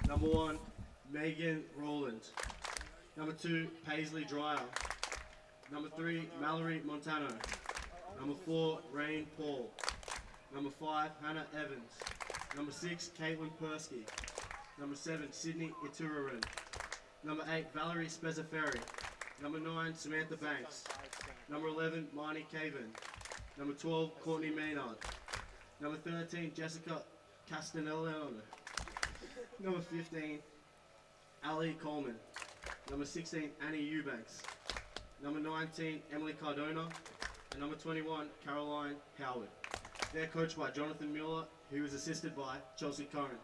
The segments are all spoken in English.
Number 1, Megan Rowland. Number 2, Paisley Dreyer. Number 3, Mallory Montano. Number 4, Rain Paul. Number 5, Hannah Evans. Number 6, Caitlin Persky. Number 7, Sydney Itururan. Number 8, Valerie Spezzaferri. Number 9, Samantha Banks. Number 11, Marnie Caven. Number 12, Courtney Maynard. Number 13, Jessica Castanello. Number 15, Ali Coleman. Number 16, Annie Eubanks. Number 19, Emily Cardona. And number 21, Caroline Howard. They're coached by Jonathan Mueller, who is assisted by Chelsea Curran.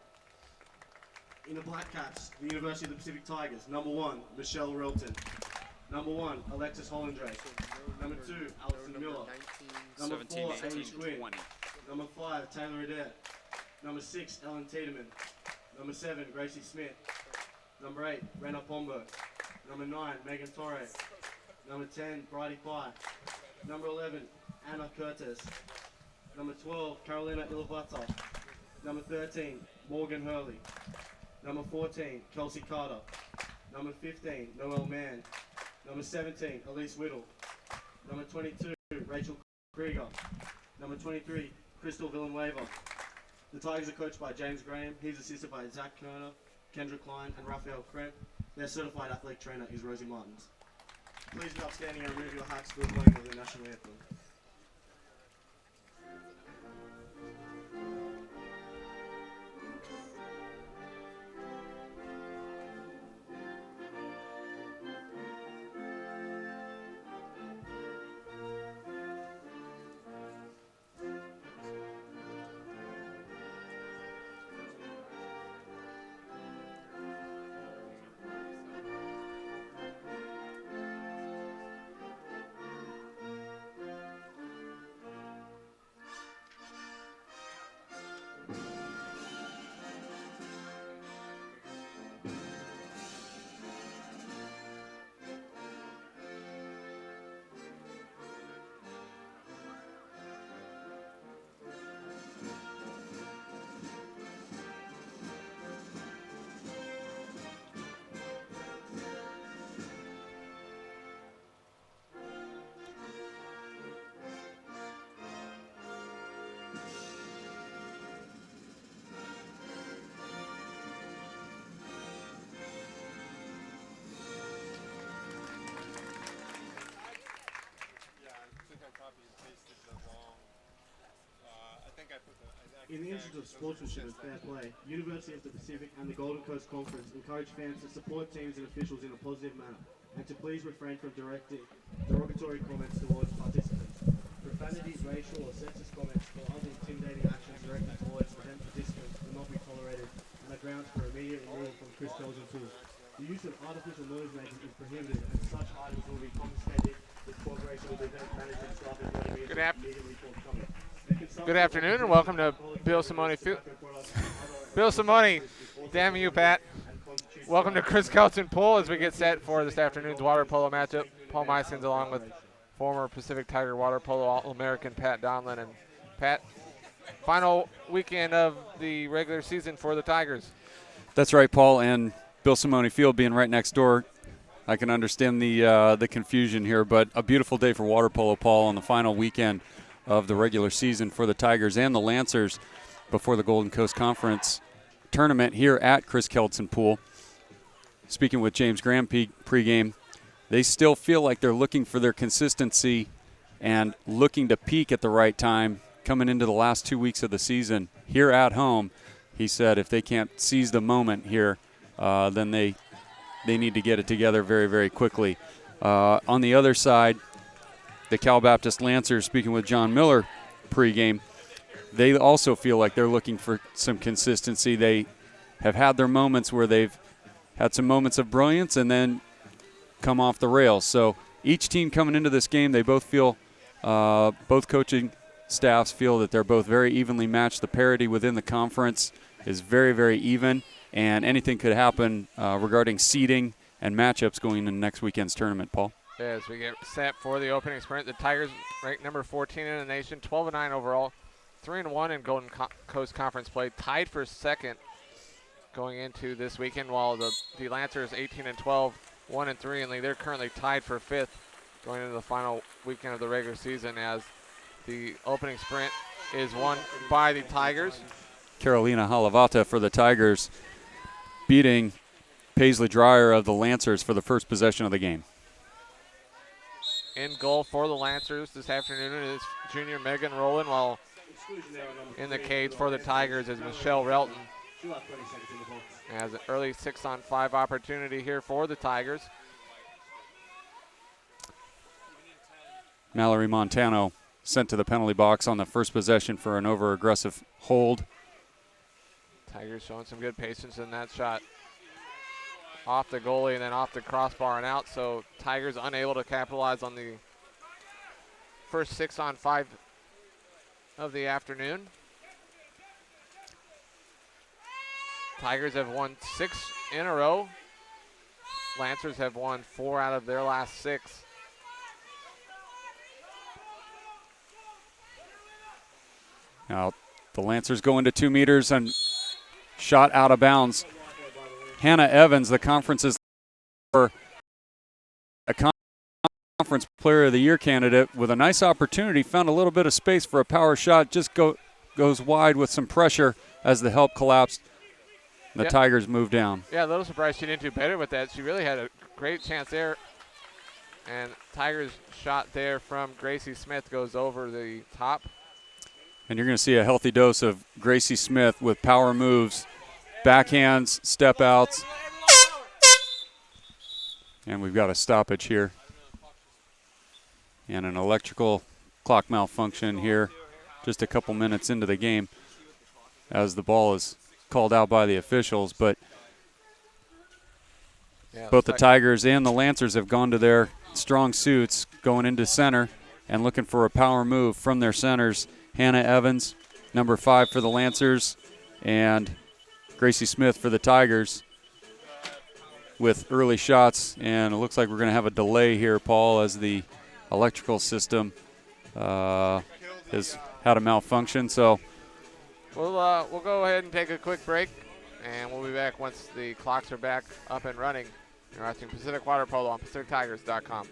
In the Black Caps, the University of the Pacific Tigers, number 1, Michelle Relton. Number 1, Alexis Hollandrake. Number 2, Alison Miller. Number 4, Age Quinn. Number 5, Taylor Adair. Number 6, Ellen Tiedemann. Number 7, Gracie Smith. Number 8, Rena Pombo. Number 9, Megan Torre. Number 10, Bridie Pye. Number 11, Anna Curtis. Number 12, Carolina Ilovata. Number 13, Morgan Hurley. Number 14, Kelsey Carter. Number 15, Noelle Mann. Number 17, Elise Whittle. Number 22, Rachel Krieger. Number 23, Crystal Villanueva. The Tigers are coached by James Graham. He's assisted by Zach Kerner, Kendra Klein, and Raphael Kremp. Their certified athletic trainer is Rosie Martins. Please be upstanding and remove your hats for the playing of the national anthem. In the interest of sportsmanship and fair play, University of the Pacific and the Golden Coast Conference encourage fans to support teams and officials in a positive manner, and to please refrain from directing derogatory comments towards participants. Profanity, racial or sexist comments or other intimidating actions directed towards event participants will not be tolerated and are grounds for immediate removal from Chris Belgian Pool. The use of artificial noise making is prohibited, and such items will be confiscated with cooperation with the event management staff and immediately forthcoming. Good afternoon and welcome to Bill Simone. Bill Simone, damn you, Pat. Welcome to Chris Kelton Pool as we get set for this afternoon's water polo matchup. Paul Mysons along with former Pacific Tiger water polo All-American Pat Donlin. And Pat, final weekend of the regular season for the Tigers. That's right, Paul, and Bill Simone Field being right next door, I can understand the confusion here, but a beautiful day for water polo, Paul, on the final weekend of the regular season for the Tigers and the Lancers before the Golden Coast Conference tournament here at Chris Kelton Pool. Speaking with James Graham pregame, they still feel like they're looking for their consistency and looking to peak at the right time coming into the last 2 weeks of the season here at home. He said if they can't seize the moment here, then they need to get it together very, very quickly. On the other side, the Cal Baptist Lancers, speaking with John Miller pregame, they also feel like they're looking for some consistency. They have had their moments where they've had some moments of brilliance and then come off the rails. So each team coming into this game, they both feel, both coaching staffs feel that they're both very evenly matched. The parity within the conference is very, very even, and anything could happen regarding seeding and matchups going into next weekend's tournament, Paul. As we get set for the opening sprint, the Tigers ranked number 14 in the nation, 12-9 overall, 3-1 in Golden Coast Conference play, tied for second going into this weekend, while the Lancers 18-12, 1-3 in league. They're currently tied for 5th going into the final weekend of the regular season, as the opening sprint is won by the Tigers. Carolina Halavata for the Tigers, beating Paisley Dreyer of the Lancers for the first possession of the game. In goal for the Lancers this afternoon is junior Megan Rowland, while in the cage for the Tigers is Michelle Relton. As an early 6-on-5 opportunity here for the Tigers. Mallory Montano sent to the penalty box on the first possession for an over-aggressive hold. Tigers showing some good patience in that shot. Off the goalie and then off the crossbar and out, so Tigers unable to capitalize on the first 6-on-5 of the afternoon. Tigers have won 6 in a row. Lancers have won 4 out of their last 6. Now the Lancers go into 2 meters and shot out of bounds. Hannah Evans, the conference's for a conference player of the year candidate, with a nice opportunity, found a little bit of space for a power shot, just goes wide with some pressure as the help collapsed. The Tigers move down. Yeah, a little surprised she didn't do better with that. She really had a great chance there. And Tigers shot there from Gracie Smith goes over the top. And you're going to see a healthy dose of Gracie Smith with power moves, backhands, step outs. And we've got a stoppage here. And an electrical clock malfunction here just a couple minutes into the game as the ball is called out by the officials. But both the Tigers and the Lancers have gone to their strong suits going into center and looking for a power move from their centers. Hannah Evans, number 5 for the Lancers, and Gracie Smith for the Tigers with early shots. And it looks like we're going to have a delay here, Paul, as the electrical system has had a malfunction. So we'll go ahead and take a quick break, and we'll be back once the clocks are back up and running. You're watching Pacific Water Polo on PacificTigers.com.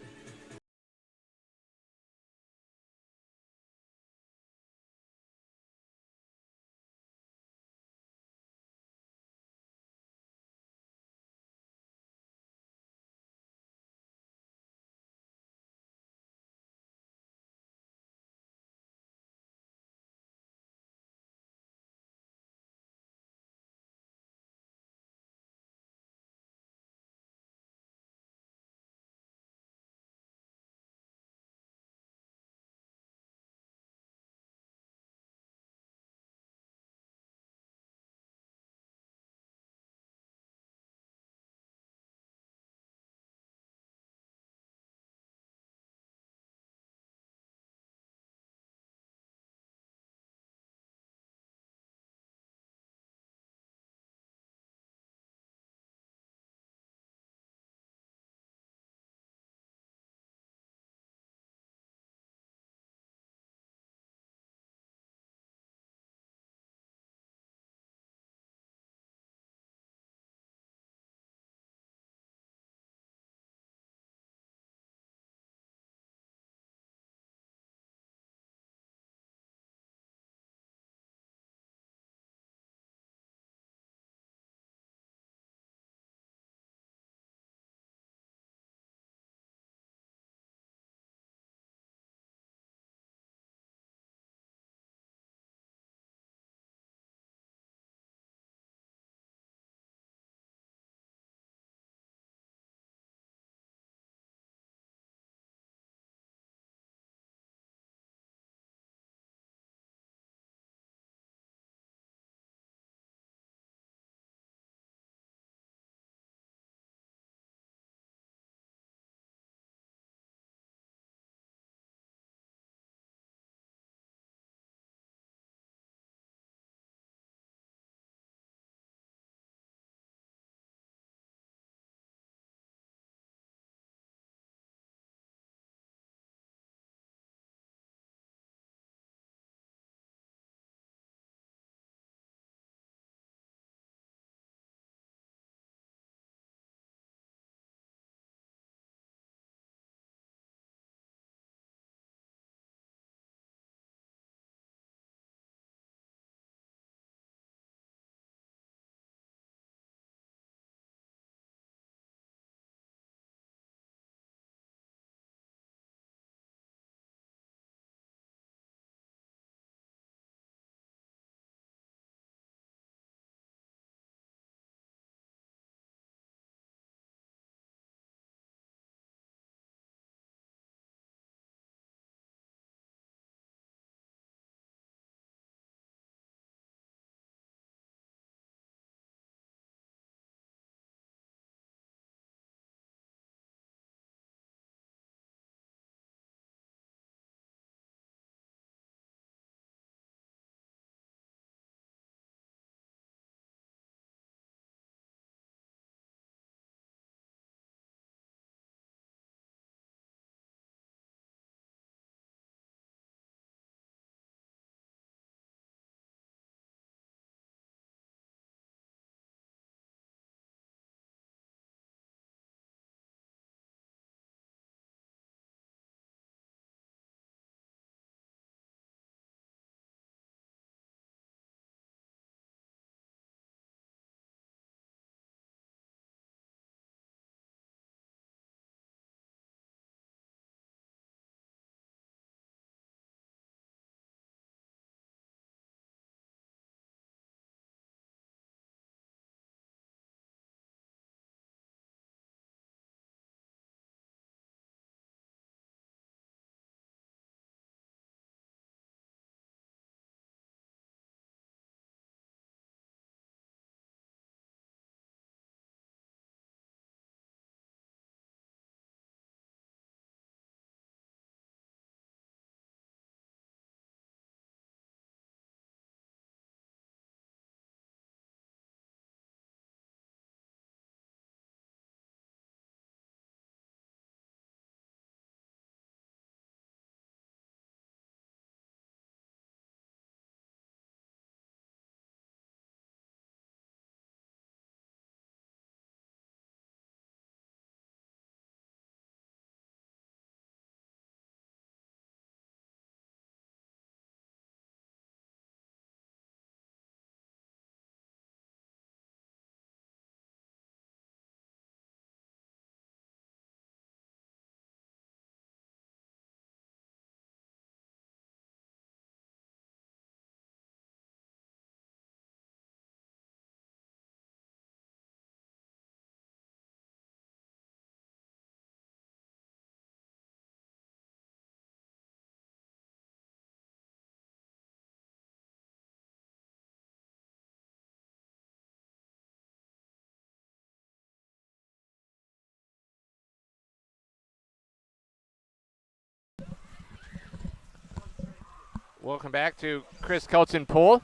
Welcome back to Chris Kelton Pool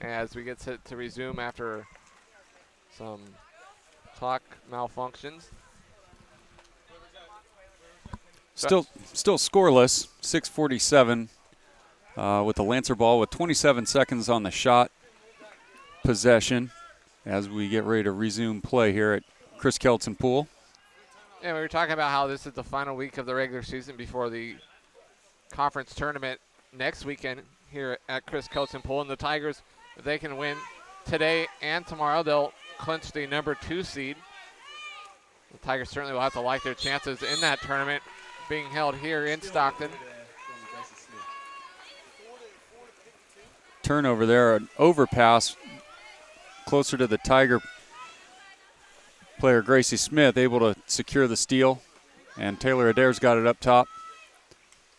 as we get set to resume after some clock malfunctions. Still scoreless, 6:47 with the Lancer ball with 27 seconds on the shot possession as we get ready to resume play here at Chris Kelton Pool. And we were talking about how this is the final week of the regular season before the conference tournament next weekend here at Chris Kelton Pool. And the Tigers, if they can win today and tomorrow, they'll clinch the number 2 seed. The Tigers certainly will have to like their chances in that tournament being held here in Stockton. Turnover there, an overpass closer to the Tiger player Gracie Smith, able to secure the steal, and Taylor Adair's got it up top.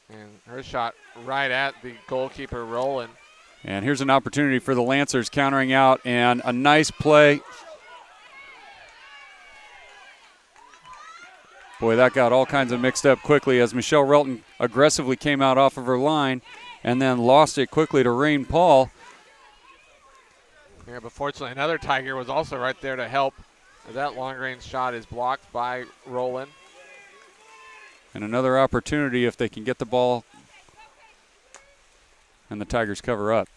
And her shot right at the goalkeeper, Rowland. And here's an opportunity for the Lancers countering out, and a nice play. Boy, that got all kinds of mixed up quickly as Michelle Relton aggressively came out off of her line and then lost it quickly to Rain Paul. Yeah, but fortunately another Tiger was also right there to help. That long-range shot is blocked by Rowland. And another opportunity if they can get the ball and the Tigers cover up.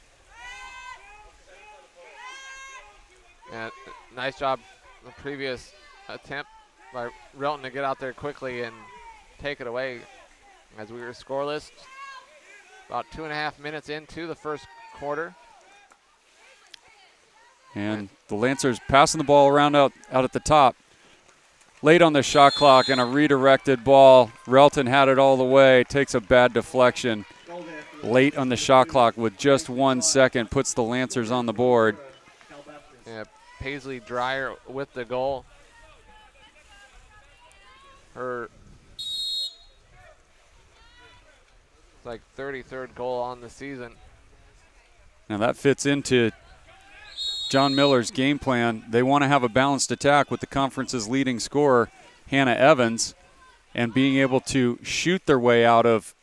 And nice job the previous attempt by Relton to get out there quickly and take it away as we were scoreless. About 2.5 minutes into the first quarter. And the Lancers passing the ball around out at the top. Late on the shot clock and a redirected ball. Relton had it all the way, takes a bad deflection. Late on the shot clock with just 1 second, puts the Lancers on the board. Yeah, Paisley Dreyer with the goal. Her like 33rd goal on the season. Now that fits into John Miller's game plan. They want to have a balanced attack with the conference's leading scorer, Hannah Evans, and being able to shoot their way out of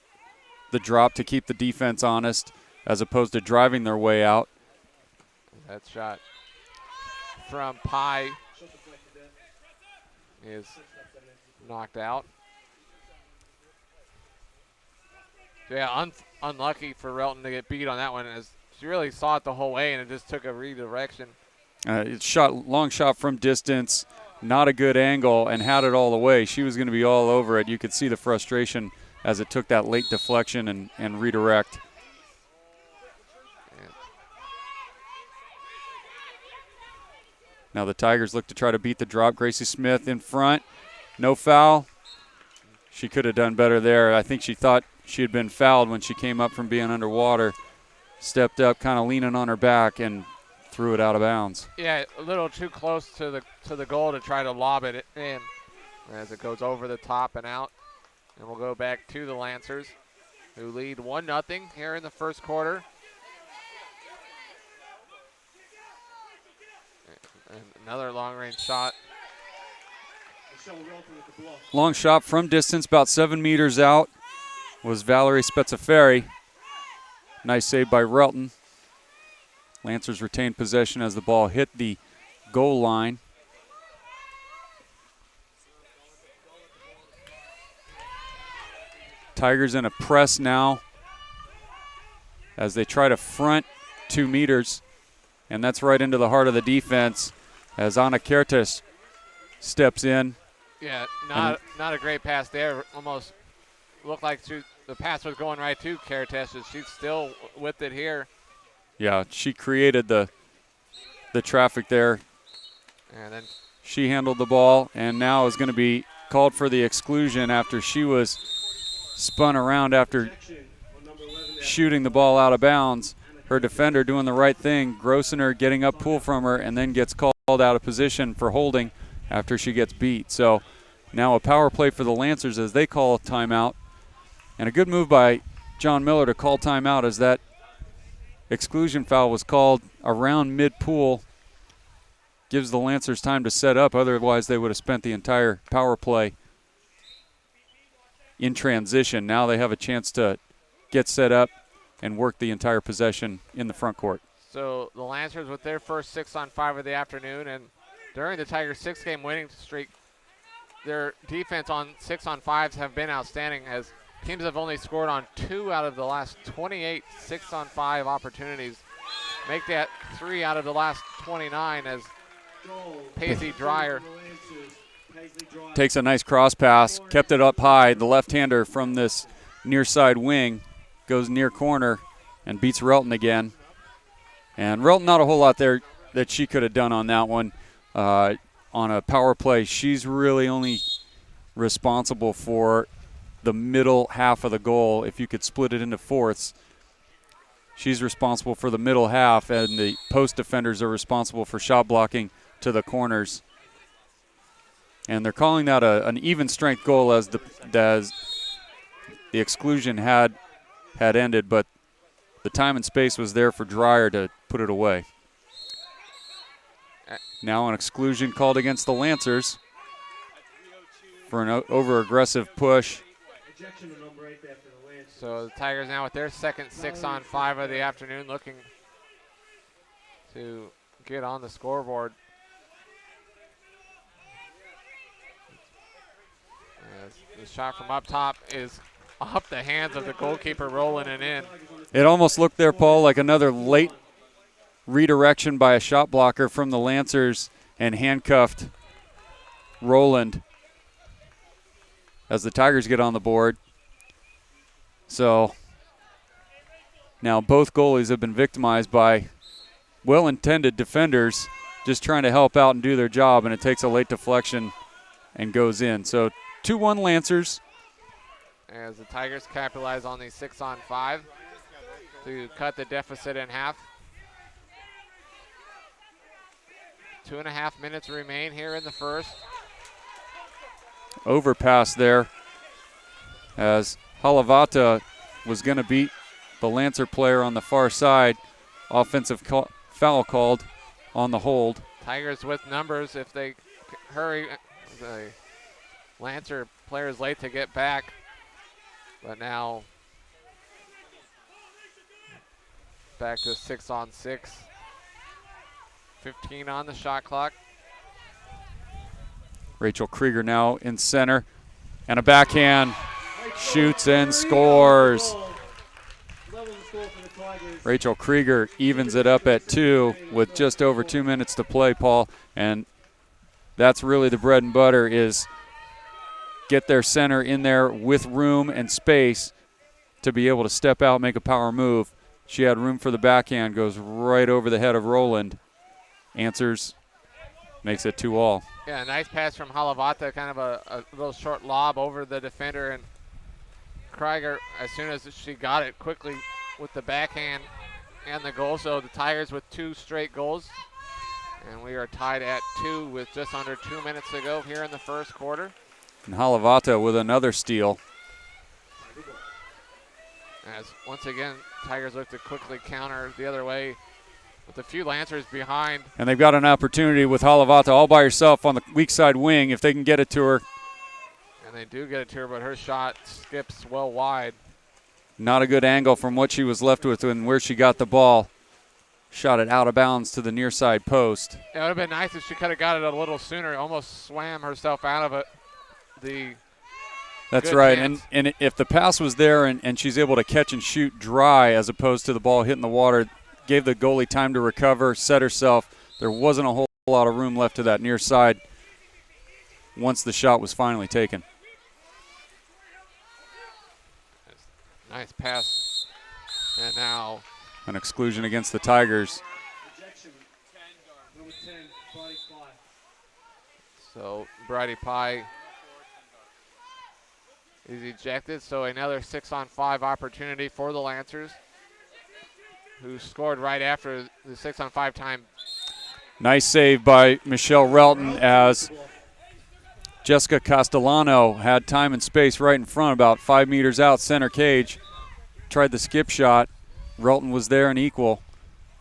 the drop to keep the defense honest as opposed to driving their way out. That shot from Pye is knocked out. So yeah, unlucky for Relton to get beat on that one, as she really saw it the whole way and it just took a redirection. It's long shot from distance, not a good angle, and had it all the way. She was going to be all over it. You could see the frustration as it took that late deflection and redirect. Yeah. Now the Tigers look to try to beat the drop. Gracie Smith in front. No foul. She could have done better there. I think she thought she had been fouled when she came up from being underwater. Stepped up, kind of leaning on her back, and threw it out of bounds. Yeah, a little too close to the goal to try to lob it in as it goes over the top and out. And we'll go back to the Lancers, who lead 1-0 here in the first quarter. And another long-range shot. Long shot from distance, about 7 meters out, was Valerie Spezzaferi. Nice save by Relton. Lancers retained possession as the ball hit the goal line. Tigers in a press now as they try to front 2 meters, and that's right into the heart of the defense as Anna Kertes steps in. Yeah, not a great pass there. Almost looked like the pass was going right to Kertes. She's still with it here. Yeah, she created the traffic there. And then she handled the ball and now is going to be called for the exclusion after she was spun around after shooting the ball out of bounds. Her defender doing the right thing, Grossener getting up pool from her, and then gets called out of position for holding after she gets beat. So now a power play for the Lancers as they call a timeout. And a good move by John Miller to call timeout as that exclusion foul was called around mid-pool. Gives the Lancers time to set up, otherwise they would have spent the entire power play in transition. Now they have a chance to get set up and work the entire possession in the front court. So the Lancers with their first 6-on-5 of the afternoon, and during the Tigers' 6-game winning streak, their defense on 6-on-5s have been outstanding, as teams have only scored on 2 out of the last 28 6-on-5 opportunities. Make that 3 out of the last 29 as Paisley Dreyer takes a nice cross pass, kept it up high. The left-hander from this near side wing goes near corner and beats Relton again. And Relton, not a whole lot there that she could have done on that one. On a power play, she's really only responsible for the middle half of the goal. If you could split it into fourths, she's responsible for the middle half, and the post defenders are responsible for shot blocking to the corners. And they're calling that an even strength goal as the exclusion had ended, but the time and space was there for Dreyer to put it away. Now an exclusion called against the Lancers for an over-aggressive push. So the Tigers now with their second 6-on-5 of the afternoon, looking to get on the scoreboard. As the shot from up top is off the hands of the goalkeeper, rolling it in. It almost looked there, Paul, like another late redirection by a shot blocker from the Lancers and handcuffed Roland as the Tigers get on the board. So now both goalies have been victimized by well-intended defenders just trying to help out and do their job, and it takes a late deflection and goes in. So 2-1 Lancers. As the Tigers capitalize on the 6-on-5 to cut the deficit in half. 2.5 minutes remain here in the first. Overpass there as Halavata was going to beat the Lancer player on the far side. Offensive foul called on the hold. Tigers with numbers if they hurry. The Lancer player is late to get back, but now back to 6-on-6. 15 on the shot clock. Rachel Krieger now in center, and a backhand, shoots and scores. Rachel Krieger evens it up at 2 with just over 2 minutes to play, Paul, and that's really the bread and butter, is get their center in there with room and space to be able to step out, make a power move. She had room for the backhand, goes right over the head of Roland. Answers, makes it 2-all. Yeah, nice pass from Halavata, kind of a little short lob over the defender, and Krieger, as soon as she got it, quickly with the backhand and the goal. So the Tigers with 2 straight goals, and we are tied at 2 with just under 2 minutes to go here in the first quarter. And Halavata with another steal. As once again, Tigers look to quickly counter the other way with a few Lancers behind. And they've got an opportunity with Halavata all by herself on the weak side wing if they can get it to her. And they do get it to her, but her shot skips well wide. Not a good angle from what she was left with and where she got the ball. Shot it out of bounds to the near side post. It would have been nice if she could have got it a little sooner. Almost swam herself out of it. That's right. And if the pass was there and she's able to catch and shoot dry as opposed to the ball hitting the water, gave the goalie time to recover, set herself. There wasn't a whole lot of room left to that near side once the shot was finally taken. Nice pass. And now an exclusion against the Tigers. Number 10, Bridie Pye. So Bridie Pye is ejected. So another 6-on-5 opportunity for the Lancers, who scored right after the 6-on-5 time. Nice save by Michelle Relton as Jessica Castellano had time and space right in front, about 5 meters out, center cage. Tried the skip shot. Relton was there and equal.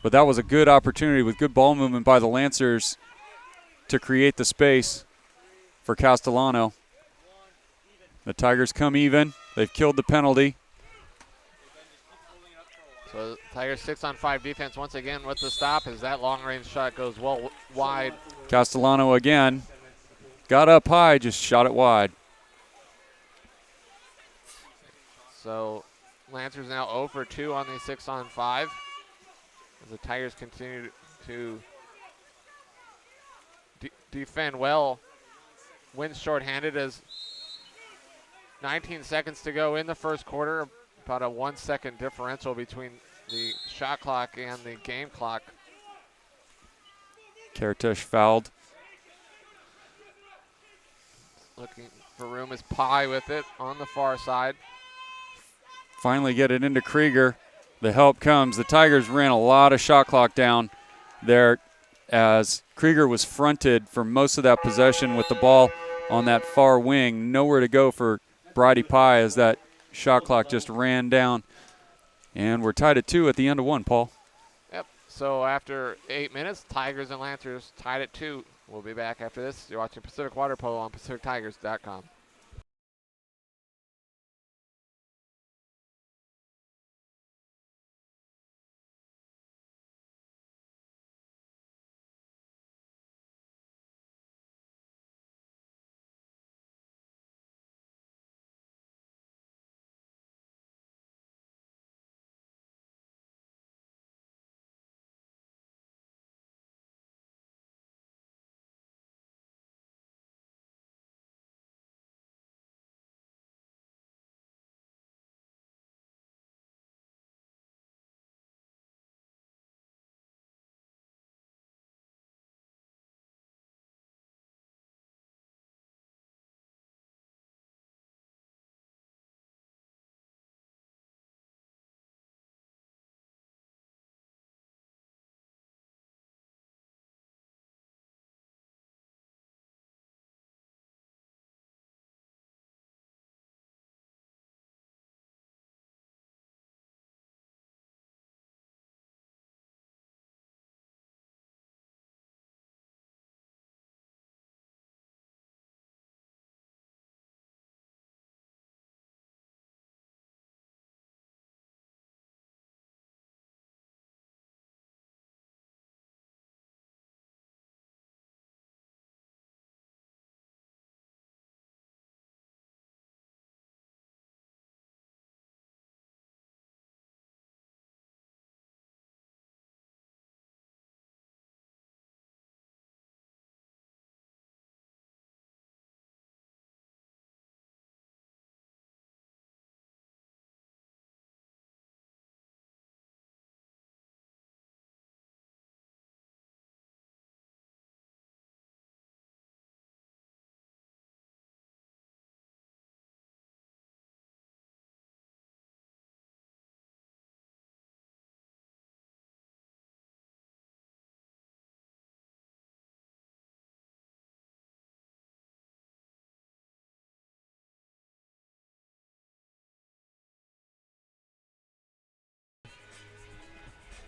But that was a good opportunity with good ball movement by the Lancers to create the space for Castellano. The Tigers come even. They've killed the penalty. So Tigers 6-on-5 defense once again with the stop as that long-range shot goes well wide. Castellano again. Got up high, just shot it wide. So Lancers now 0 for 2 on the 6-on-5 as the Tigers continue to defend well. Wins shorthanded as 19 seconds to go in the first quarter. About a 1 second differential between the shot clock and the game clock. Karatush fouled. Looking for room is Pye with it on the far side. Finally get it into Krieger. The help comes. The Tigers ran a lot of shot clock down there as Krieger was fronted for most of that possession with the ball on that far wing. Nowhere to go for Bridie Pye as that shot clock just ran down. And we're tied at 2 at the end of 1, Paul. Yep. So after 8 minutes, Tigers and Lancers tied at 2. We'll be back after this. You're watching Pacific Water Polo on PacificTigers.com.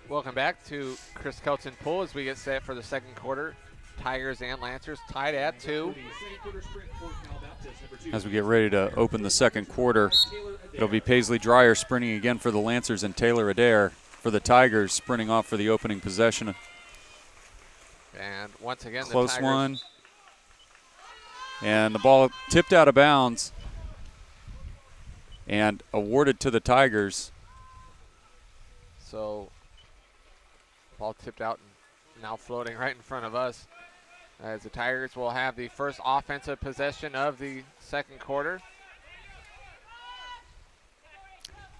Welcome back to Chris Kelton Pool as we get set for the second quarter. Tigers and Lancers tied at 2. As we get ready to open the second quarter, it'll be Paisley Dreyer sprinting again for the Lancers and Taylor Adair for the Tigers sprinting off for the opening possession. And once again, Close the Tigers one. And the ball tipped out of bounds and awarded to the Tigers. So ball tipped out and now floating right in front of us. As the Tigers will have the first offensive possession of the second quarter.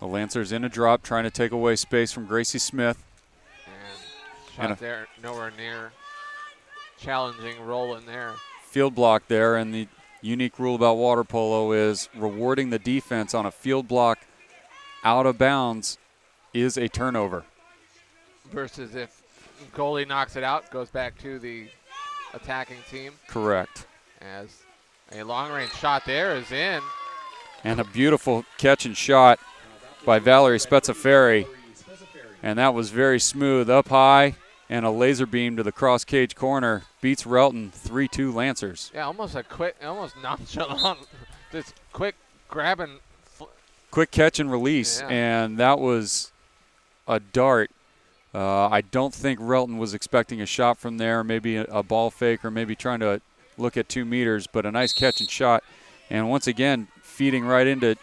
The Lancers in a drop, trying to take away space from Gracie Smith. And shot there, nowhere near challenging roll in there. Field block there, and the unique rule about water polo is rewarding the defense on a field block out of bounds is a turnover. Versus if goalie knocks it out, goes back to the attacking team. Correct. As a long-range shot there is in. And a beautiful catch and shot by Valerie Spezzaferri. And that was very smooth, up high, and a laser beam to the cross cage corner. Beats Relton, 3-2 Lancers. Yeah, almost a quick, almost nonchalant, just quick grab and quick catch and release, yeah. And that was a dart. I don't think Relton was expecting a shot from there, maybe a ball fake or maybe trying to look at 2 meters, but a nice catch and shot. And once again, feeding right into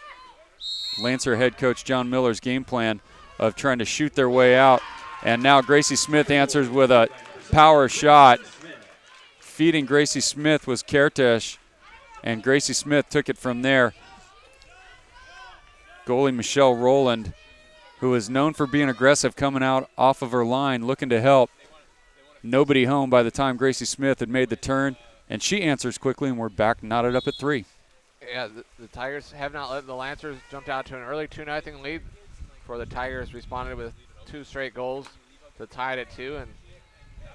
Lancer head coach John Miller's game plan of trying to shoot their way out. And now Gracie Smith answers with a power shot. Feeding Gracie Smith was Kertesh, and Gracie Smith took it from there. Goalie Michelle Rowland, who is known for being aggressive coming out off of her line, looking to help. Nobody home by the time Gracie Smith had made the turn, and she answers quickly, and we're back knotted up at 3. Yeah, the Tigers have not let the Lancers jump out to an early 2-0 lead before the Tigers responded with 2 straight goals to tie it at 2. And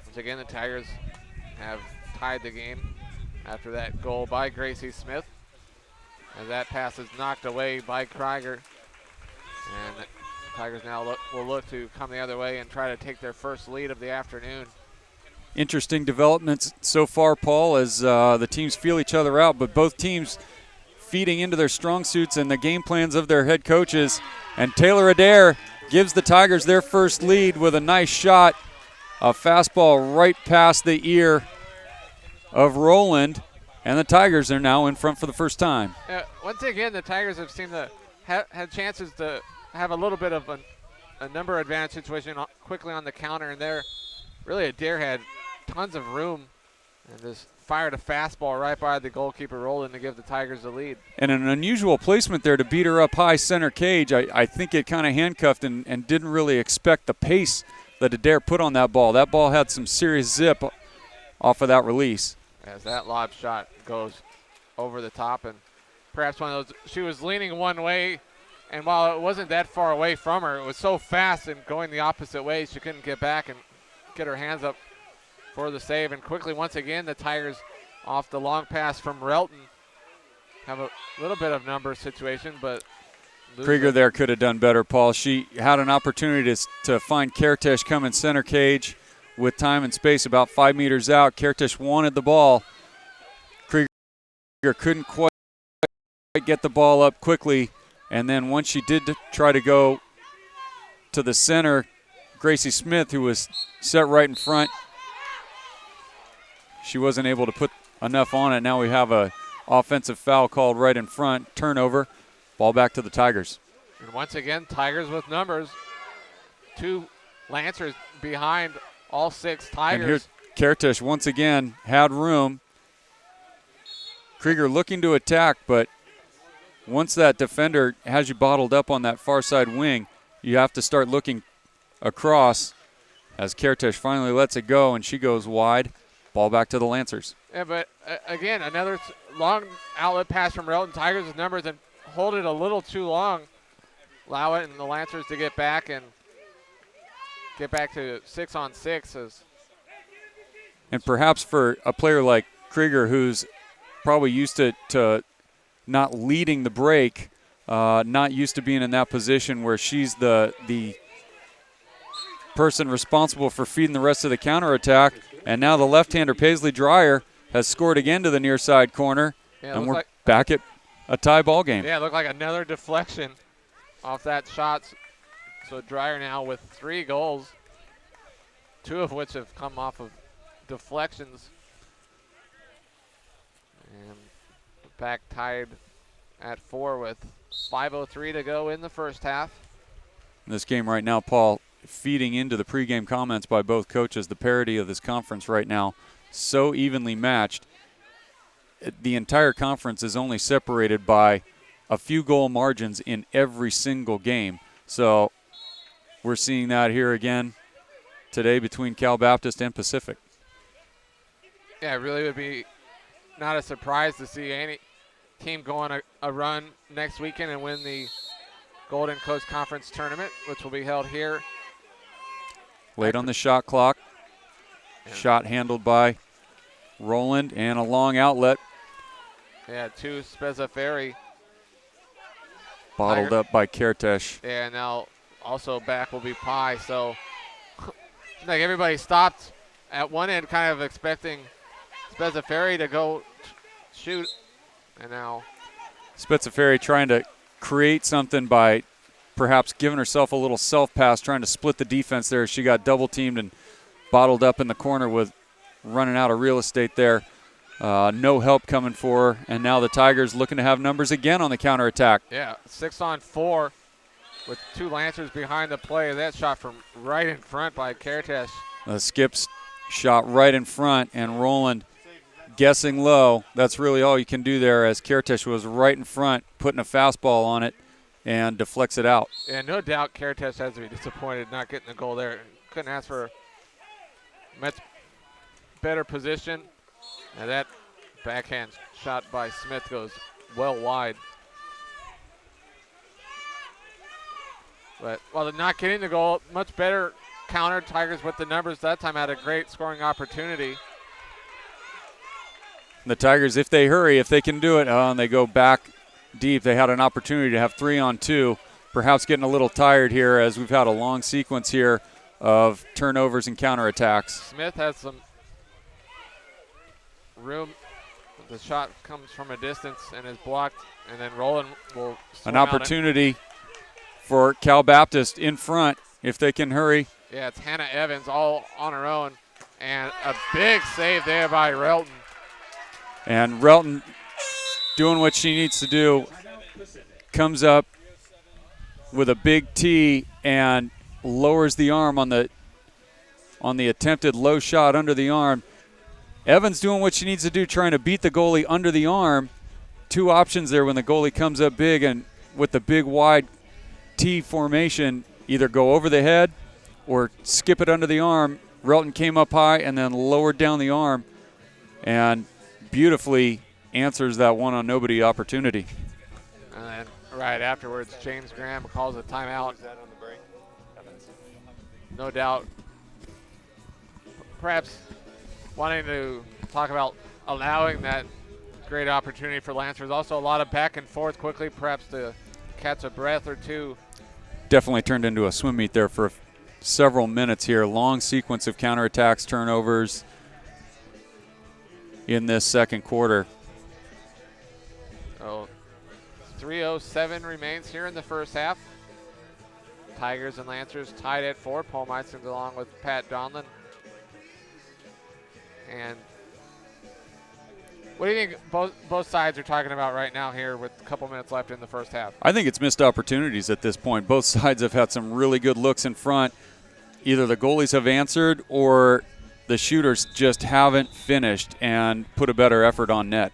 once again, the Tigers have tied the game after that goal by Gracie Smith. As that pass is knocked away by Krieger. And the Tigers now will look to come the other way and try to take their first lead of the afternoon. Interesting developments so far, Paul, as the teams feel each other out, but both teams feeding into their strong suits and the game plans of their head coaches. And Taylor Adair gives the Tigers their first lead with a nice shot, a fastball right past the ear of Rowland, and the Tigers are now in front for the first time. Once again, the Tigers have seemed to have chances to have a little bit of a number advantage situation quickly on the counter, and there really Adair had tons of room and just fired a fastball right by the goalkeeper Rowland to give the Tigers the lead. And an unusual placement there to beat her up high center cage. I think it kind of handcuffed and didn't really expect the pace that Adair put on that ball. That ball had some serious zip off of that release. As that lob shot goes over the top, and perhaps one of those, she was leaning one way, and while it wasn't that far away from her, it was so fast and going the opposite way, she couldn't get back and get her hands up for the save. And quickly, once again, the Tigers off the long pass from Relton have a little bit of number situation, but Krieger there could have done better, Paul. She had an opportunity to find Kertesh coming center cage with time and space about 5 meters out. Kertesh wanted the ball. Krieger couldn't quite get the ball up quickly, and then once she did try to go to the center, Gracie Smith, who was set right in front, she wasn't able to put enough on it. Now we have a offensive foul called right in front, turnover, ball back to the Tigers. And once again, Tigers with numbers. 2 Lancers behind all 6 Tigers. And here Kertesh once again had room. Krieger looking to attack, but once that defender has you bottled up on that far side wing, you have to start looking across as Kertesh finally lets it go, and she goes wide. Ball back to the Lancers. Yeah, but again, another long outlet pass from Relton. Tigers with numbers and hold it a little too long. Allow it and the Lancers to get back to 6-on-6. And perhaps for a player like Krieger, who's probably used to not leading the break, not used to being in that position where she's the person responsible for feeding the rest of the counterattack. And now the left-hander Paisley Dreyer has scored again to the near side corner, and we're back at a tie ball game. Yeah, it looked like another deflection off that shot. So Dreyer now with 3 goals, 2 of which have come off of deflections. And back tied at 4 with 5:03 to go in the first half. In this game right now, Paul, feeding into the pregame comments by both coaches, the parity of this conference right now, so evenly matched. The entire conference is only separated by a few goal margins in every single game. So we're seeing that here again today between Cal Baptist and Pacific. Yeah, it really would be not a surprise to see any team go on a run next weekend and win the Golden Coast Conference Tournament, which will be held here. Late on the shot clock. Yeah. Shot handled by Rowland and a long outlet. Yeah, to Spezza Ferry. Bottled up by Kertesh. Yeah, now also back will be Pye. So like everybody stopped at one end kind of expecting Spezza Ferry to go shoot. And now Spezza Ferry trying to create something by perhaps giving herself a little self-pass, trying to split the defense there. She got double-teamed and bottled up in the corner with running out of real estate there. No help coming for her, and now the Tigers looking to have numbers again on the counterattack. Yeah, 6-on-4 with 2 Lancers behind the play. That shot from right in front by Kertes. Skip's shot right in front, and Roland guessing low. That's really all you can do there, as Kertes was right in front, putting a fastball on it and deflects it out. And no doubt Kertes has to be disappointed not getting the goal there. Couldn't ask for much better position. And that backhand shot by Smith goes well wide. But while they're not getting the goal, much better counter. Tigers with the numbers that time had a great scoring opportunity. The Tigers, if they hurry, if they can do it, and they go back deep. They had an opportunity to have 3-on-2. Perhaps getting a little tired here as we've had a long sequence here of turnovers and counterattacks. Smith has some room. The shot comes from a distance and is blocked, and then Roland will an opportunity for Cal Baptist in front if they can hurry. Yeah, it's Hannah Evans all on her own, and a big save there by Relton. And Relton doing what she needs to do, comes up with a big tee and lowers the arm on the attempted low shot under the arm. Evans doing what she needs to do, trying to beat the goalie under the arm. 2 options there when the goalie comes up big, and with the big wide T formation, either go over the head or skip it under the arm. Relton came up high and then lowered down the arm and beautifully answers that one on nobody opportunity. And then right afterwards, James Graham calls a timeout. No doubt, perhaps wanting to talk about allowing that great opportunity for Lancers. Also a lot of back and forth quickly, perhaps to catch a breath or two. Definitely turned into a swim meet there for several minutes here. Long sequence of counterattacks, turnovers in this second quarter. Oh, 3:07 remains here in the first half. Tigers and Lancers tied at 4. Paul Meisings along with Pat Donlin. And what do you think both sides are talking about right now here with a couple minutes left in the first half? I think it's missed opportunities at this point. Both sides have had some really good looks in front. Either the goalies have answered or the shooters just haven't finished and put a better effort on net.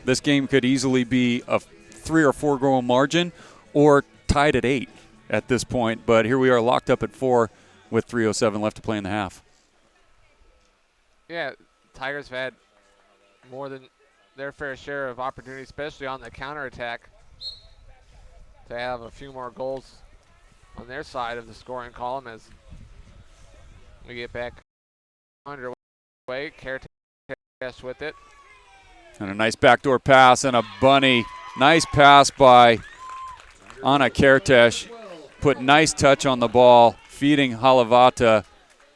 This game could easily be a 3 or 4 goal margin or tied at 8 at this point, but here we are locked up at 4 with 3:07 left to play in the half. Yeah, Tigers have had more than their fair share of opportunities, especially on the counterattack, to have a few more goals on their side of the scoring column as we get back underway. Kertes with it. And a nice backdoor pass and a bunny. Nice pass by Anna Kertes. Put nice touch on the ball, feeding Halavata,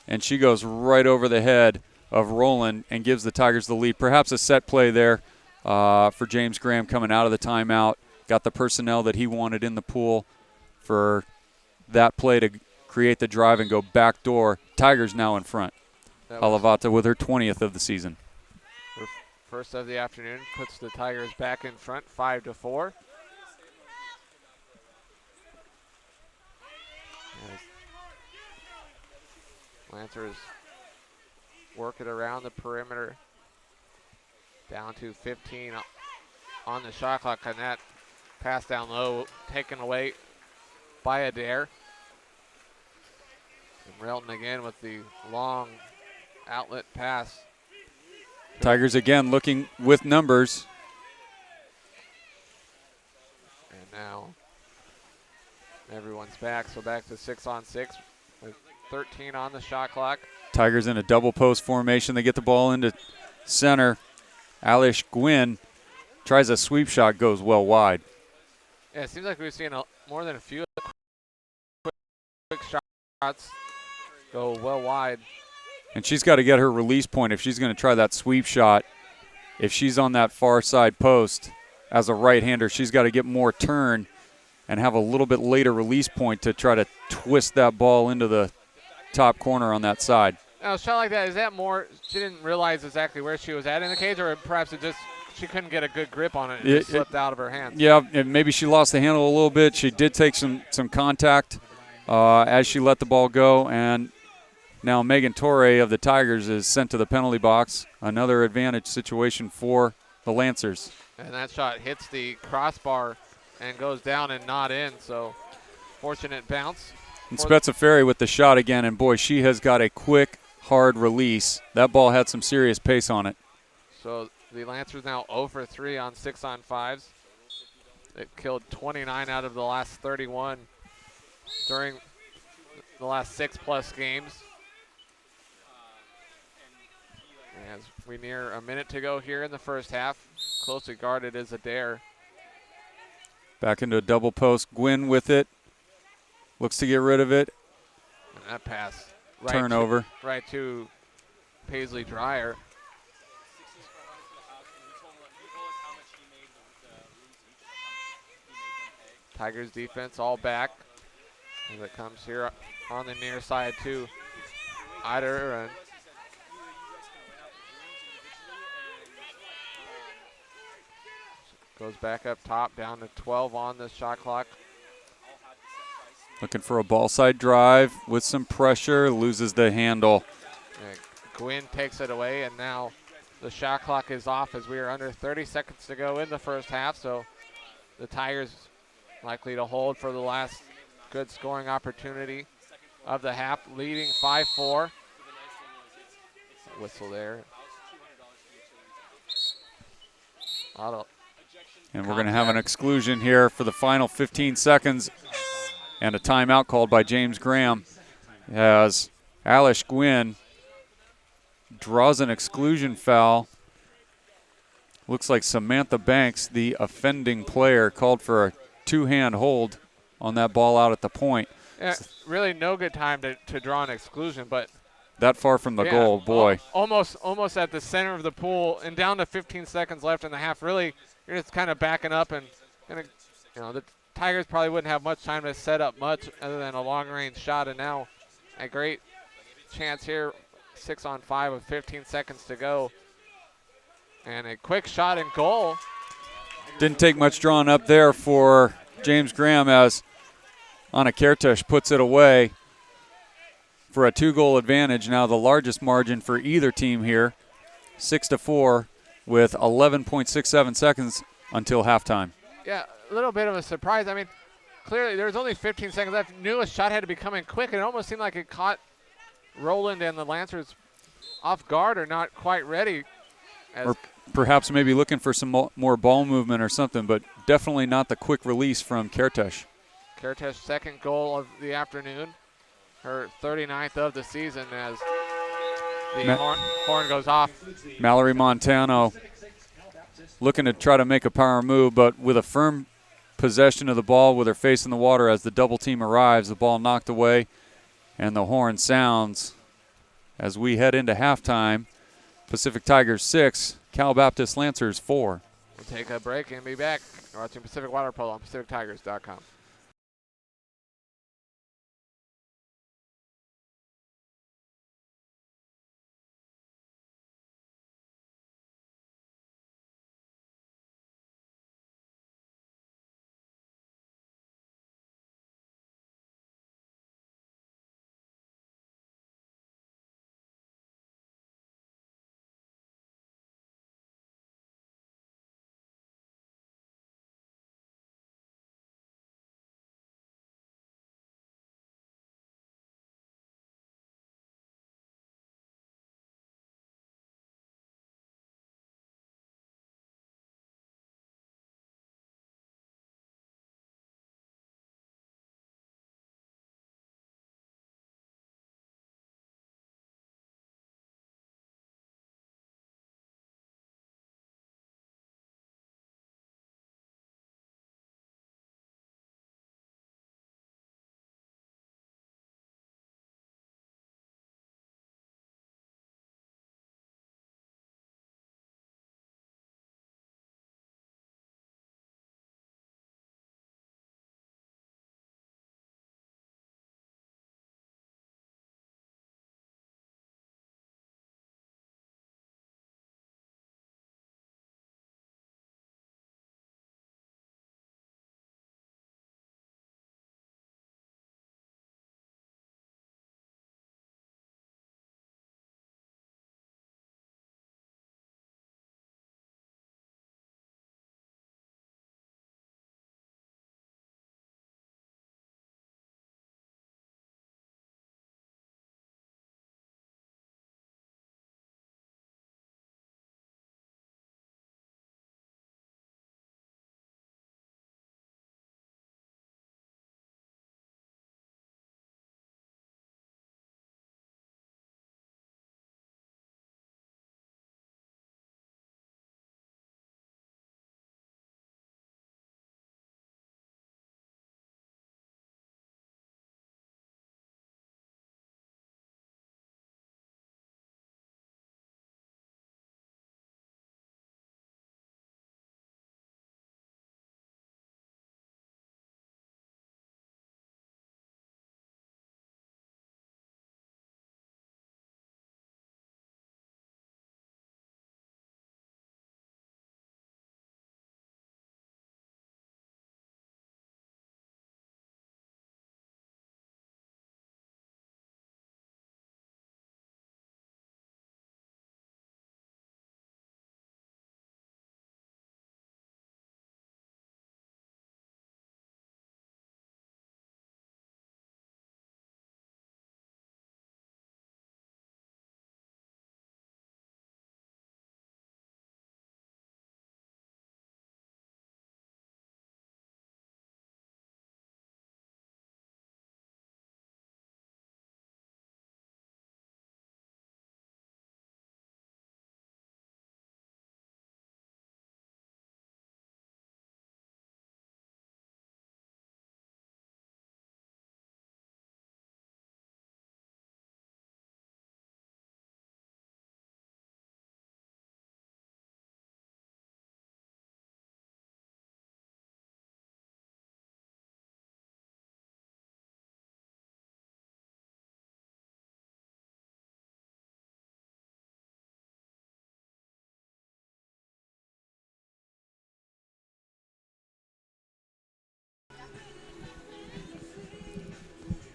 and she goes right over the head of Roland and gives the Tigers the lead. Perhaps a set play there for James Graham coming out of the timeout. Got the personnel that he wanted in the pool for that play to create the drive and go backdoor. Tigers now in front. Halavata with her 20th of the season. Her first of the afternoon puts the Tigers back in front, 5-4. Lancers work it around the perimeter. Down to 15 on the shot clock, and that pass down low taken away by Adair. And Relton again with the long outlet pass. Tigers again looking with numbers. And now everyone's back, so back to 6-on-6 with 13 on the shot clock. Tigers in a double post formation. They get the ball into center. Alish Gwynn tries a sweep shot, goes well wide. Yeah, it seems like we've seen more than a few quick shots go well wide. And she's got to get her release point if she's going to try that sweep shot. If she's on that far side post as a right-hander, she's got to get more turn and have a little bit later release point to try to twist that ball into the top corner on that side. Now, a shot like that, is that more she didn't realize exactly where she was at in the cage, or perhaps it just she couldn't get a good grip on it and it slipped out of her hands? Yeah, and maybe she lost the handle a little bit. She did take some contact as she let the ball go, and now Megan Torre of the Tigers is sent to the penalty box. Another advantage situation for the Lancers. And that shot hits the crossbar and goes down and not in, so fortunate bounce. And Spezza-Ferry with the shot again, and boy, she has got a quick, hard release. That ball had some serious pace on it. So the Lancers now 0 for 3 on 6-on-5s. It killed 29 out of the last 31 during the last 6+ games. As we near a minute to go here in the first half, closely guarded is Adair. Back into a double post. Gwynn with it. Looks to get rid of it. And that pass. Turnover. Right to Paisley Dreyer. Tigers defense all back as it comes here on the near side to Eider, and goes back up top, down to 12 on the shot clock. Looking for a ball side drive with some pressure, loses the handle. And Gwynn takes it away, and now the shot clock is off as we are under 30 seconds to go in the first half, so the Tigers likely to hold for the last good scoring opportunity of the half, leading 5-4. Whistle there. And we're going to have an exclusion here for the final 15 seconds and a timeout called by James Graham as Alish Gwynn draws an exclusion foul. Looks like Samantha Banks, the offending player, called for a two-hand hold on that ball out at the point. Yeah, really no good time to draw an exclusion, but that far from the goal, boy. Almost at the center of the pool and down to 15 seconds left in the half. Really, you're just kind of backing up and the Tigers probably wouldn't have much time to set up much other than a long-range shot, and now a great chance here, 6-on-5 with 15 seconds to go. And a quick shot and goal. Didn't take much drawing up there for James Graham as Anna Kertesh puts it away for a 2-goal advantage. Now the largest margin for either team here, 6-4 with 11.67 seconds until halftime. Yeah, a little bit of a surprise. I mean, clearly there was only 15 seconds left. Knew a shot had to be coming quick. It almost seemed like it caught Roland and the Lancers off guard or not quite ready. Or perhaps maybe looking for some more ball movement or something, but definitely not the quick release from Kertesh. Kertesh's second goal of the afternoon, her 39th of the season as the horn goes off. Mallory Montano looking to try to make a power move, but with a firm possession of the ball with her face in the water as the double team arrives, the ball knocked away, and the horn sounds as we head into halftime. Pacific Tigers 6, Cal Baptist Lancers 4. We'll take a break and be back. Watching Pacific Water Polo on PacificTigers.com.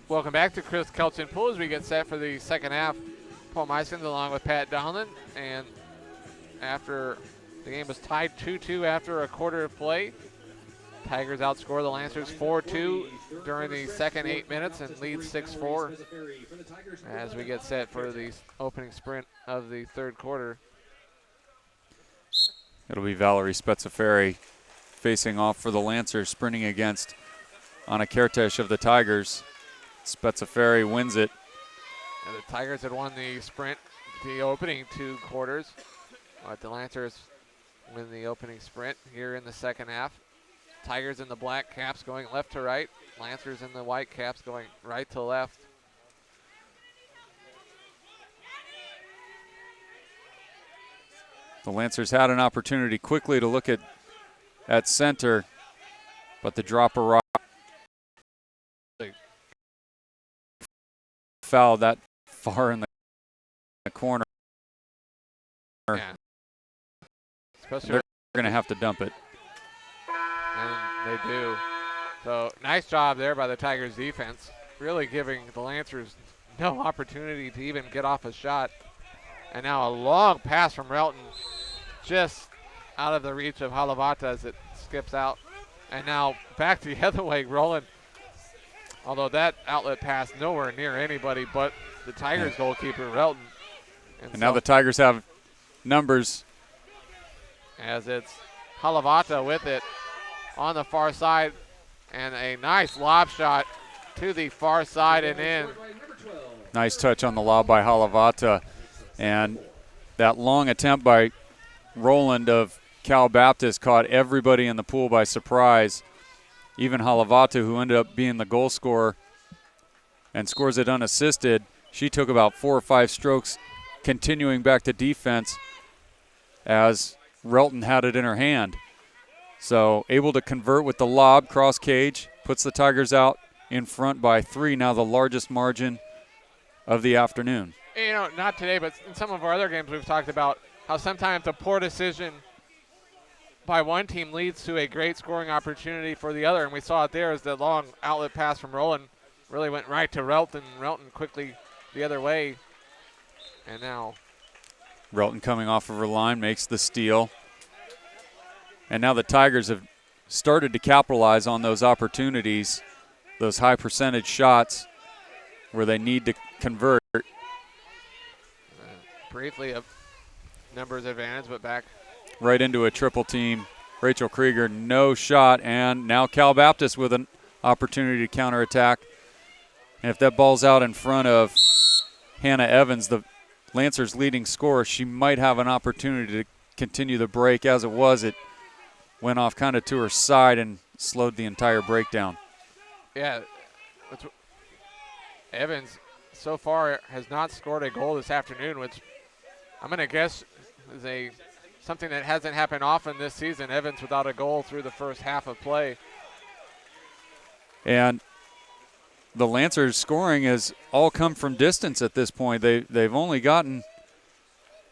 Welcome back to Chris Kelton Pool as we get set for the second half. Paul Mysons along with Pat Donlan. And after the game was tied 2-2 after a quarter of play, Tigers outscore the Lancers 4-2 during the second 8 minutes and lead 6-4 as we get set for the opening sprint of the third quarter. It'll be Valerie Spetzaferi facing off for the Lancers, sprinting against Anna Kertes of the Tigers. Spetzaferi wins it. And the Tigers had won the sprint the opening 2 quarters, but the Lancers win the opening sprint here in the second half. Tigers in the black caps going left to right. Lancers in the white caps going right to left. The Lancers had an opportunity quickly to look at center, but the dropper rock foul that far in the corner. Yeah. Especially they're going to have to dump it. And they do. So nice job there by the Tigers defense, really giving the Lancers no opportunity to even get off a shot. And now a long pass from Relton, just out of the reach of Halavata as it skips out. And now back the other way, Roland. Although that outlet pass nowhere near anybody but the Tigers goalkeeper, Relton. And now the Tigers have numbers. As it's Halavata with it on the far side, and a nice lob shot to the far side and in. Nice touch on the lob by Halavata, and that long attempt by Roland of Cal Baptist caught everybody in the pool by surprise. Even Halavata, who ended up being the goal scorer and scores it unassisted, she took about 4 or 5 strokes continuing back to defense as Relton had it in her hand. So able to convert with the lob, cross cage, puts the Tigers out in front by 3, now the largest margin of the afternoon. You know, not today, but in some of our other games we've talked about how sometimes a poor decision by one team leads to a great scoring opportunity for the other, and we saw it there as the long outlet pass from Roland really went right to Relton. Relton quickly the other way, and now Relton coming off of her line makes the steal. And now the Tigers have started to capitalize on those opportunities, those high percentage shots where they need to convert. Briefly a numbers advantage, but back. Right into a triple team. Rachel Krieger, no shot, and now Cal Baptist with an opportunity to counterattack. And if that ball's out in front of Hannah Evans, the Lancers' leading scorer, she might have an opportunity to continue the break. As it was, it went off kind of to her side and slowed the entire breakdown. Yeah, Evans so far has not scored a goal this afternoon, which I'm going to guess is something that hasn't happened often this season. Evans without a goal through the first half of play. And the Lancers scoring has all come from distance at this point. They've only gotten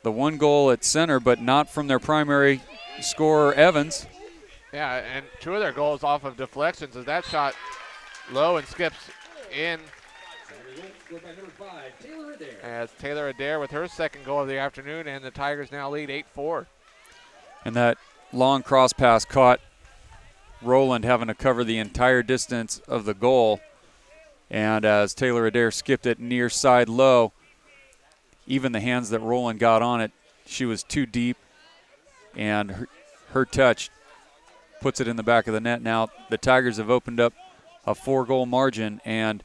the 1 goal at center, but not from their primary scorer, Evans. Yeah, and 2 of their goals off of deflections as that shot low and skips in. As Taylor Adair with her second goal of the afternoon, and the Tigers now lead 8-4. And that long cross pass caught Roland having to cover the entire distance of the goal. And as Taylor Adair skipped it near side low, even the hands that Roland got on it, she was too deep, and her touch puts it in the back of the net. Now the Tigers have opened up a 4-goal margin, and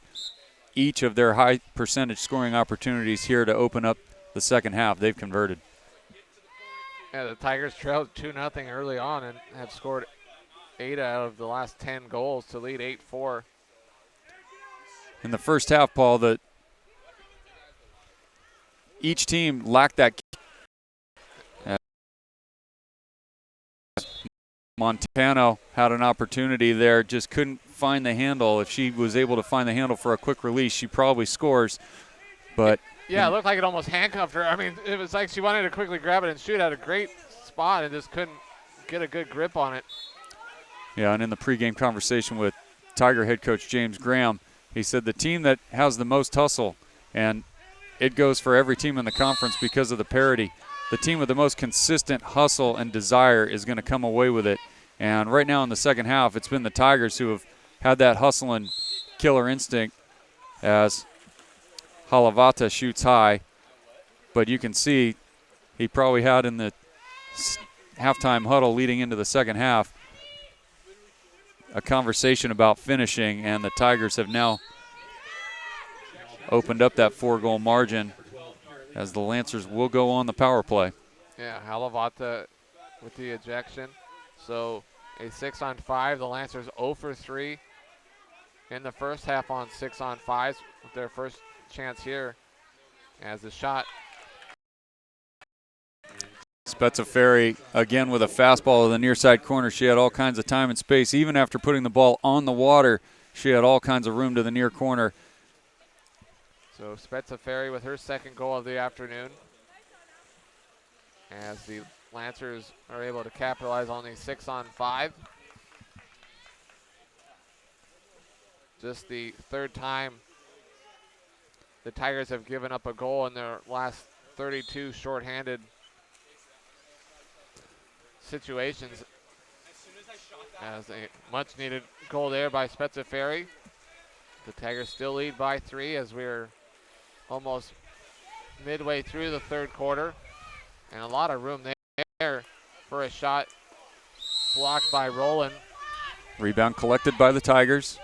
each of their high percentage scoring opportunities here to open up the second half, they've converted. Yeah, the Tigers trailed 2-0 early on and have scored 8 out of the last 10 goals to lead 8-4. In the first half, Paul, each team lacked that. Montano had an opportunity there, just couldn't find the handle. If she was able to find the handle for a quick release, she probably scores. But yeah, it looked like it almost handcuffed her. I mean, it was like she wanted to quickly grab it and shoot at a great spot and just couldn't get a good grip on it. Yeah, and in the pregame conversation with Tiger head coach James Graham, He said the team that has the most hustle, and it goes for every team in the conference because of the parity, the team with the most consistent hustle and desire is going to come away with it. And right now in the second half, it's been the Tigers who have had that hustle and killer instinct as Halavata shoots high. But you can see he probably had in the halftime huddle leading into the second half a conversation about finishing, and the Tigers have now opened up that 4-goal margin as the Lancers will go on the power play. Yeah, Halavata with the ejection. So a 6-on-5. The Lancers 0 for 3 in the first half on 6-on-5s with their first chance here as the shot. Spezza-Ferry again with a fastball to the near side corner. She had all kinds of time and space. Even after putting the ball on the water, she had all kinds of room to the near corner. So Spezza-Ferry with her second goal of the afternoon as the Lancers are able to capitalize on the 6-on-5. Just the third time the Tigers have given up a goal in their last 32 shorthanded situations. As a much needed goal there by Spezza-Ferry. The Tigers still lead by 3 as we're almost midway through the third quarter. And a lot of room there for a shot blocked by Rowland. Rebound collected by the Tigers.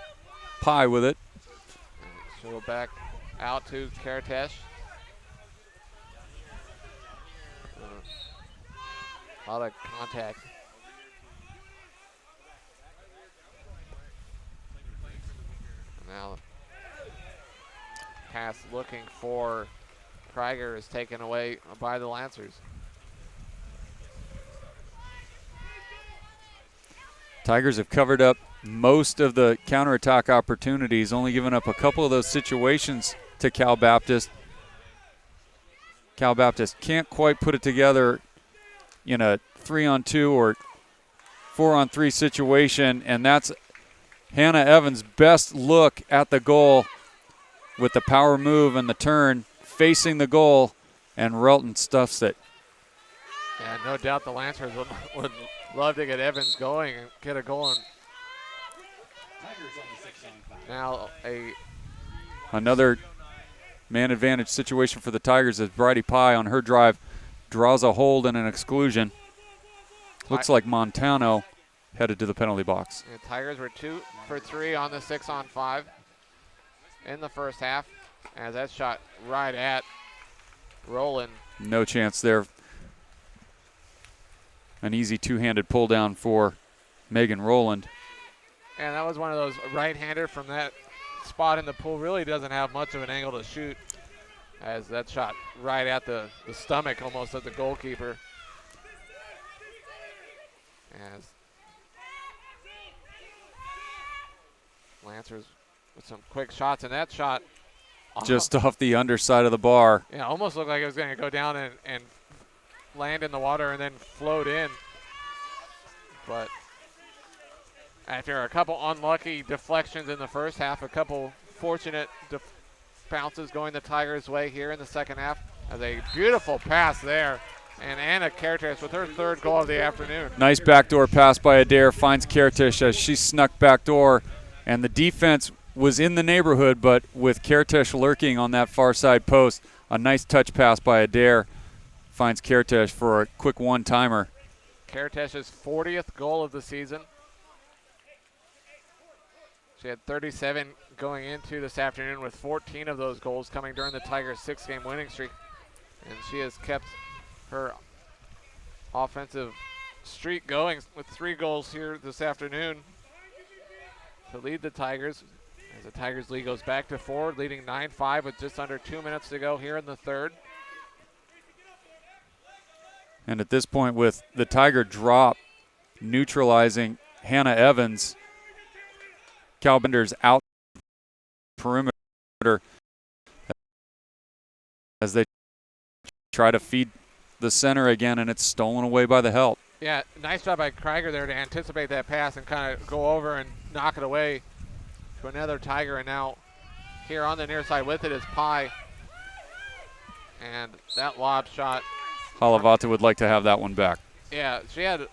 Pye with it. She'll go back out to Karatesh. A lot of contact. Now, pass looking for Krieger is taken away by the Lancers. Tigers have covered up most of the counterattack opportunities, only giving up a couple of those situations to Cal Baptist. Cal Baptist can't quite put it together in a 3-on-2 or 4-on-3 situation, and that's Hannah Evans' best look at the goal with the power move and the turn, facing the goal, and Relton stuffs it. Yeah, no doubt the Lancers would love to get Evans going and get a goal. And now another man advantage situation for the Tigers as Bridie Pye on her drive draws a hold and an exclusion. Looks like Montano headed to the penalty box. The Tigers were 2 for 3 on the 6-on-5 in the first half as that shot right at Rowland. No chance there. An easy two-handed pull down for Megan Rowland. And that was one of those right-hander from that spot in the pool. Really doesn't have much of an angle to shoot as that shot right at the stomach almost of the goalkeeper. As Lancers with some quick shots, and that shot just off the underside of the bar. Yeah, almost looked like it was going to go down and land in the water and then float in. But after a couple unlucky deflections in the first half, a couple fortunate bounces going the Tigers' way here in the second half, as a beautiful pass there. And Anna Kertes with her third goal of the afternoon. Nice backdoor pass by Adair, finds Kertes as she snuck backdoor. And the defense was in the neighborhood, but with Kertes lurking on that far side post, a nice touch pass by Adair finds Kertes for a quick one-timer. Keretes's 40th goal of the season. She had 37 going into this afternoon, with 14 of those goals coming during the Tigers' 6-game winning streak. And she has kept her offensive streak going with 3 goals here this afternoon to lead the Tigers, as the Tigers lead goes back to 4, leading 9-5 with just under 2 minutes to go here in the third. And at this point, with the Tiger drop neutralizing Hannah Evans, Cal Bender's out perimeter as they try to feed the center again, and it's stolen away by the help. Yeah, nice job by Krieger there to anticipate that pass and kind of go over and knock it away to another Tiger. And now here on the near side with it is Pye. And that lob shot. Halavata would like to have that one back. Yeah, she had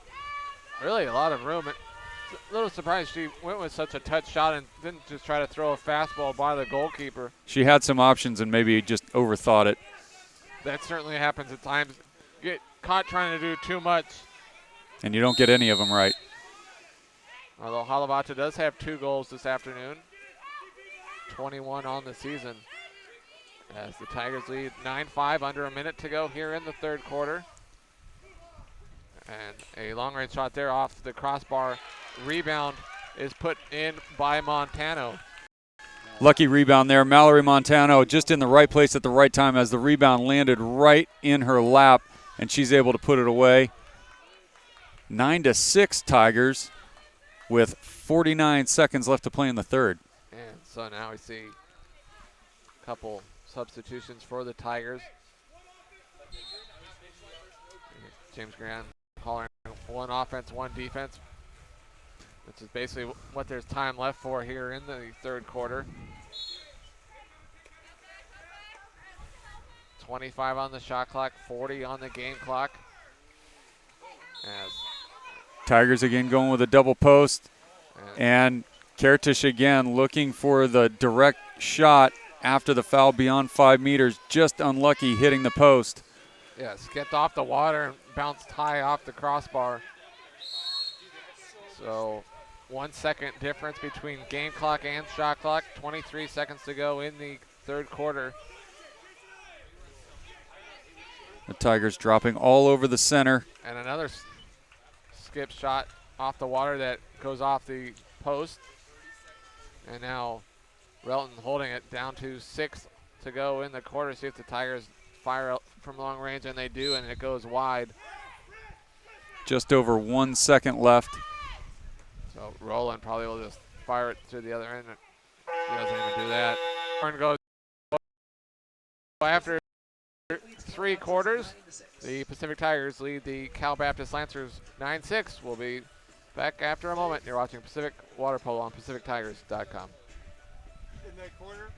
really a lot of room. A little surprised she went with such a touch shot and didn't just try to throw a fastball by the goalkeeper. She had some options and maybe just overthought it. That certainly happens at times. Get caught trying to do too much. And you don't get any of them right. Although Halavata does have 2 goals this afternoon. 21 on the season. As the Tigers lead 9-5, under a minute to go here in the third quarter. And a long-range shot there off the crossbar. Rebound is put in by Montano. Lucky rebound there. Mallory Montano just in the right place at the right time as the rebound landed right in her lap, and she's able to put it away. 9-6 Tigers with 49 seconds left to play in the third. And so now we see a couple substitutions for the Tigers. James Grant hollering 1 offense, 1 defense, which is basically what there's time left for here in the third quarter. 25 on the shot clock, 40 on the game clock. As Tigers again going with a double post, and Kertish again looking for the direct shot after the foul beyond 5 meters. Just unlucky hitting the post. yeah, skipped off the water and bounced high off the crossbar. So 1 second difference between game clock and shot clock. 23 seconds to go in the third quarter. The Tigers dropping all over the center. And another skip shot off the water that goes off the post. And now Relton holding it down to 6 to go in the quarter. See if the Tigers fire out from long range, and they do, and it goes wide. Just over 1 second left. So Roland probably will just fire it to the other end. He doesn't even do that. Horn goes after 3 quarters. The Pacific Tigers lead the Cal Baptist Lancers 9-6. We'll be back after a moment. You're watching Pacific Water Polo on PacificTigers.com. In that corner.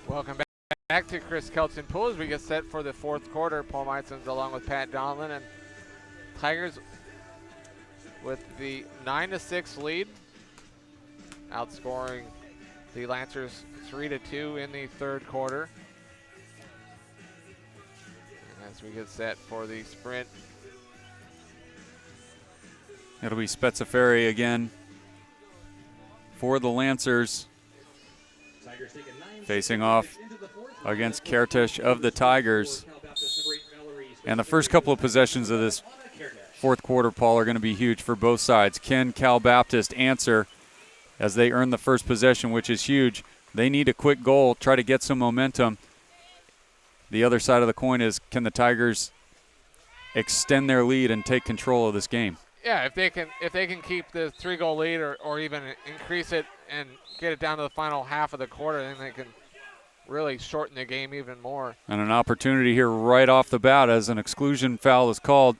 Welcome back to Chris Kelton Pool as we get set for the fourth quarter. Paul Meisons along with Pat Donlin, and Tigers with the 9-6 lead, outscoring the Lancers 3-2 in the third quarter. And as we get set for the sprint, It'll be Spezzaferi again for the Lancers, facing off against Kertish of the Tigers. And the first couple of possessions of this fourth quarter, Paul, are going to be huge for both sides. Can Cal Baptist answer as they earn the first possession, which is huge? They need a quick goal, try to get some momentum. The other side of the coin is, can the Tigers extend their lead and take control of this game? yeah, if they can keep the 3-goal lead or even increase it and get it down to the final half of the quarter, then they can really shorten the game even more. And an opportunity here right off the bat as an exclusion foul is called.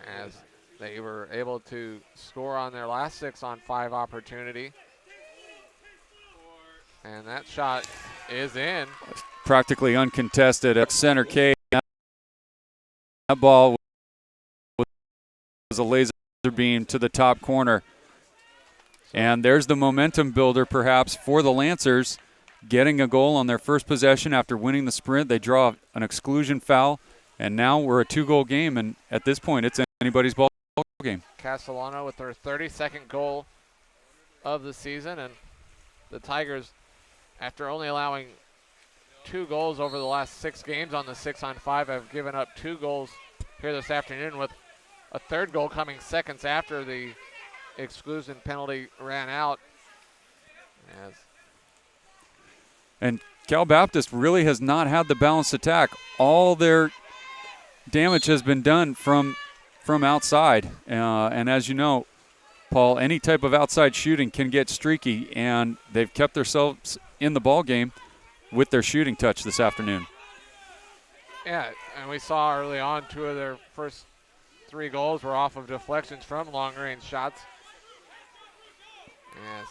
As they were able to score on their last 6-on-5 opportunity. And that shot is in. Practically uncontested at center cage. That ball was a laser beam to the top corner. And there's the momentum builder perhaps for the Lancers, getting a goal on their first possession after winning the sprint. They draw an exclusion foul, and now we're a 2-goal game, and at this point it's anybody's ball game. Castellano with their 32nd goal of the season, and the Tigers, after only allowing 2 goals over the last 6 games on the 6-on-5, have given up 2 goals here this afternoon, with a 3rd goal coming seconds after the exclusion penalty ran out. And Cal Baptist really has not had the balanced attack. All their damage has been done from outside. And as you know, Paul, any type of outside shooting can get streaky, and they've kept themselves in the ball game with their shooting touch this afternoon. Yeah, and we saw early on 2 of their first 3 goals were off of deflections from long-range shots. As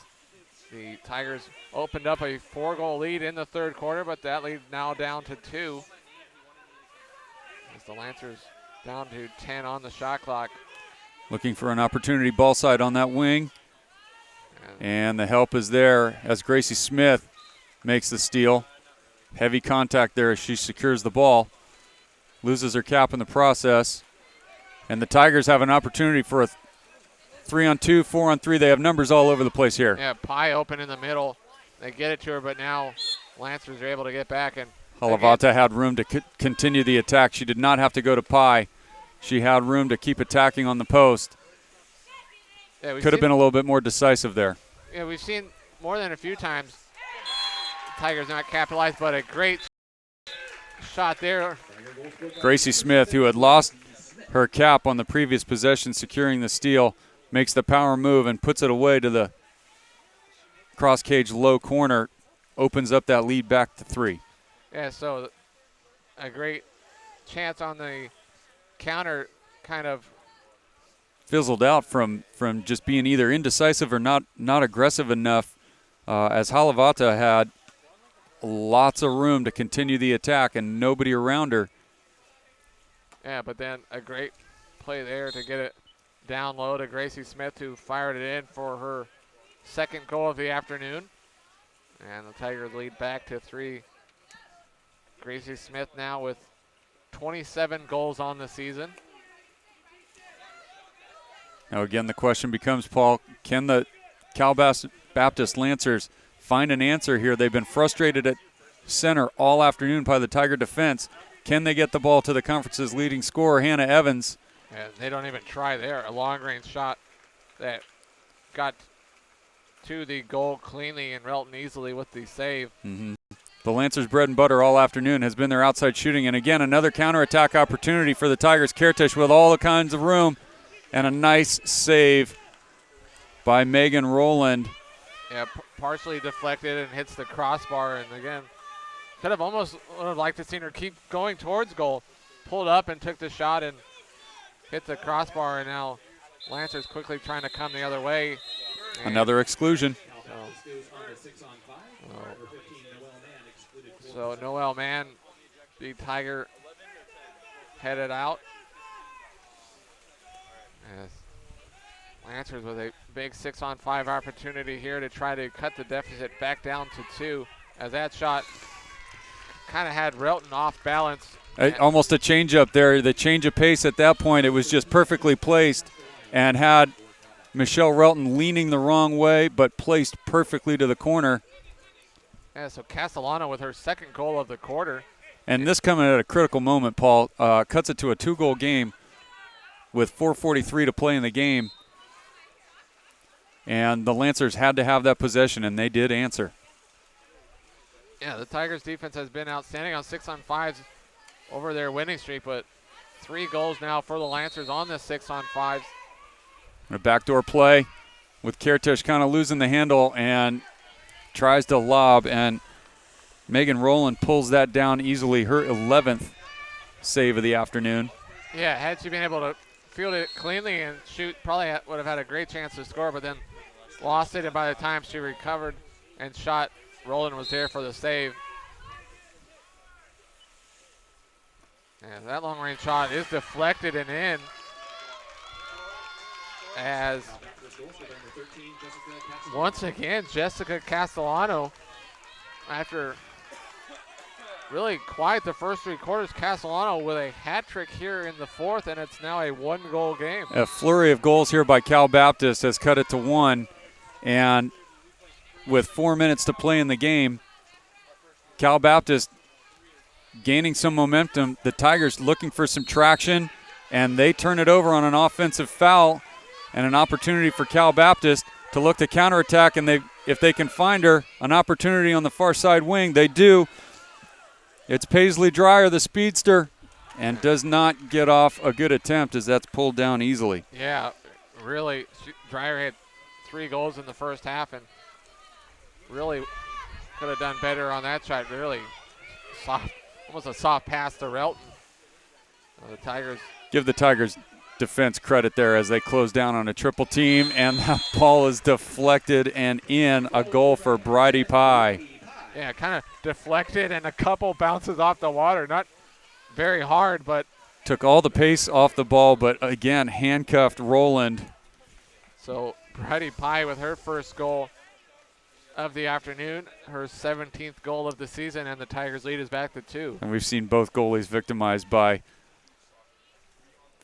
the Tigers opened up a 4-goal lead in the third quarter, but that lead now down to 2. As the Lancers down to 10 on the shot clock. Looking for an opportunity ball side on that wing. And the help is there as Gracie Smith makes the steal. Heavy contact there as she secures the ball. Loses her cap in the process. And the Tigers have an opportunity for a 3-on-2, 4-on-3. They have numbers all over the place here. Yeah, Pye open in the middle. They get it to her, but now Lancers are able to get back. And Halavata had room to continue the attack. She did not have to go to Pye. She had room to keep attacking on the post. Yeah, could have been a little bit more decisive there. Yeah, we've seen more than a few times the Tigers not capitalized, but a great shot there. Gracie Smith, who had lost her cap on the previous possession, securing the steal, makes the power move and puts it away to the cross cage low corner, opens up that lead back to 3. Yeah, so a great chance on the counter, kind of fizzled out from just being either indecisive or not aggressive enough, as Halavata had lots of room to continue the attack and nobody around her. Yeah, but then a great play there to get it down low to Gracie Smith, who fired it in for her 2nd goal of the afternoon. And the Tigers lead back to 3. Gracie Smith now with 27 goals on the season. Now again, the question becomes, Paul, can the Cal Baptist Lancers find an answer here? They've been frustrated at center all afternoon by the Tiger defense. Can they get the ball to the conference's leading scorer, Hannah Evans? And they don't even try there. A long-range shot that got to the goal cleanly and relatively easily with the save. Mm-hmm. The Lancers' bread and butter all afternoon has been their outside shooting. And again, another counterattack opportunity for the Tigers. Kertish with all the kinds of room. And a nice save by Megan Rowland. Yeah, partially deflected and hits the crossbar. And again, could have almost would have liked to seen her keep going towards goal. Pulled up and took the shot and hit the crossbar. And now Lancers quickly trying to come the other way. Another exclusion. So Noel Mann, the Tiger, headed out. As Lancers with a big 6-on-5 opportunity here to try to cut the deficit back down to 2, as that shot kind of had Relton off balance. Almost a change up there. The change of pace at that point, it was just perfectly placed and had Michelle Relton leaning the wrong way, but placed perfectly to the corner. Yeah, so Castellano with her second goal of the quarter. And this coming at a critical moment, Paul, cuts it to a 2-goal game with 4:43 to play in the game. And the Lancers had to have that possession, and they did answer. Yeah, the Tigers' defense has been outstanding on 6-on-5s over their winning streak, but 3 goals now for the Lancers on the 6-on-5s. A backdoor play with Kertish kind of losing the handle and tries to lob, and Megan Rowland pulls that down easily, her 11th save of the afternoon. Yeah, had she been able to field it cleanly and shoot, probably would have had a great chance to score, but then lost it, and by the time she recovered and shot, Rowland was there for the save. And that long-range shot is deflected and in, as once again Jessica Castellano, after really quiet the first 3 quarters, Castellano with a hat trick here in the 4th, and it's now a 1-goal game. A flurry of goals here by Cal Baptist has cut it to 1, and with 4 minutes to play in the game, Cal Baptist gaining some momentum. The Tigers looking for some traction, and they turn it over on an offensive foul and an opportunity for Cal Baptist to look to counterattack, and if they can find her, an opportunity on the far side wing, they do. It's Paisley Dreyer, the speedster, and does not get off a good attempt as that's pulled down easily. Yeah, really, Dreyer had 3 goals in the first half and really could have done better on that shot. Really soft, almost a soft pass to Relton. The Tigers. Give the Tigers defense credit there as they close down on a triple team, and that ball is deflected and in. A goal for Bridie Pye. Yeah, kind of deflected and a couple bounces off the water. Not very hard, but took all the pace off the ball, but again handcuffed Rowland. So Bridie Pye with her first goal of the afternoon, her 17th goal of the season, and the Tigers lead is back to 2. And we've seen both goalies victimized by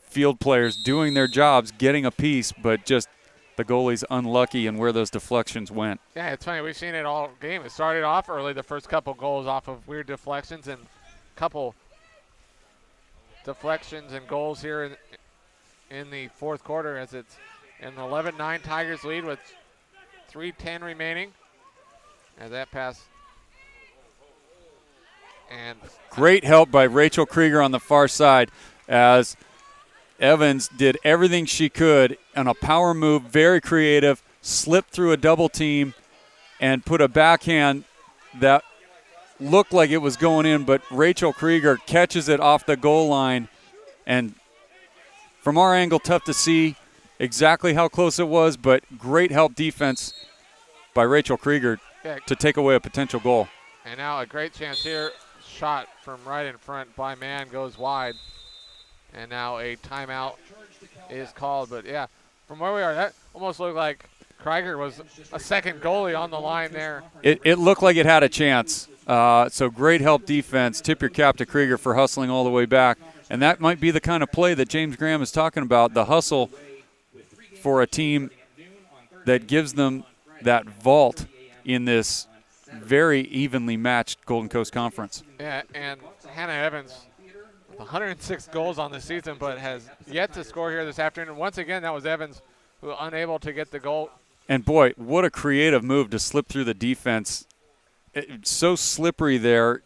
field players doing their jobs, getting a piece, but just the goalie's unlucky in where those deflections went. Yeah, it's funny. We've seen it all game. It started off early, the first couple goals off of weird deflections, and a couple deflections and goals here in the 4th quarter, as it's an 11-9 Tigers lead with 3:10 remaining. And that pass. And great help by Rachel Krieger on the far side, as Evans did everything she could on a power move, very creative, slipped through a double team and put a backhand that looked like it was going in, but Rachel Krieger catches it off the goal line. And from our angle, tough to see exactly how close it was, but great help defense by Rachel Krieger to take away a potential goal. And now a great chance here. Shot from right in front by Mann goes wide. And now a timeout is called. But, yeah, from where we are, that almost looked like Krieger was a second goalie on the line there. It looked like it had a chance. So great help defense. Tip your cap to Krieger for hustling all the way back. And that might be the kind of play that James Graham is talking about, the hustle for a team that gives them that vault in this very evenly matched Golden Coast Conference. Yeah, and Hannah Evans with 106 goals on the season, but has yet to score here this afternoon. Once again, that was Evans who was unable to get the goal. And, boy, what a creative move to slip through the defense. It's so slippery there,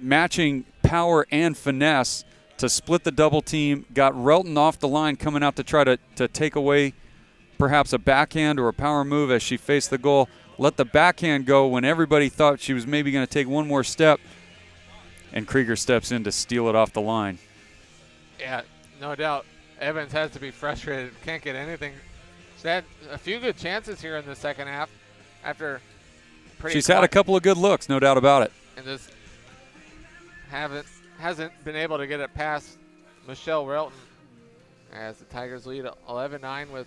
matching power and finesse to split the double team, got Relton off the line coming out to try to take away perhaps a backhand or a power move as she faced the goal. Let the backhand go when everybody thought she was maybe going to take one more step, and Krieger steps in to steal it off the line. Yeah, no doubt. Evans has to be frustrated. Can't get anything. She's had a few good chances here in the second half after She's had a couple of good looks, no doubt about it. And just hasn't been able to get it past Michelle Relton. as the Tigers lead 11-9 with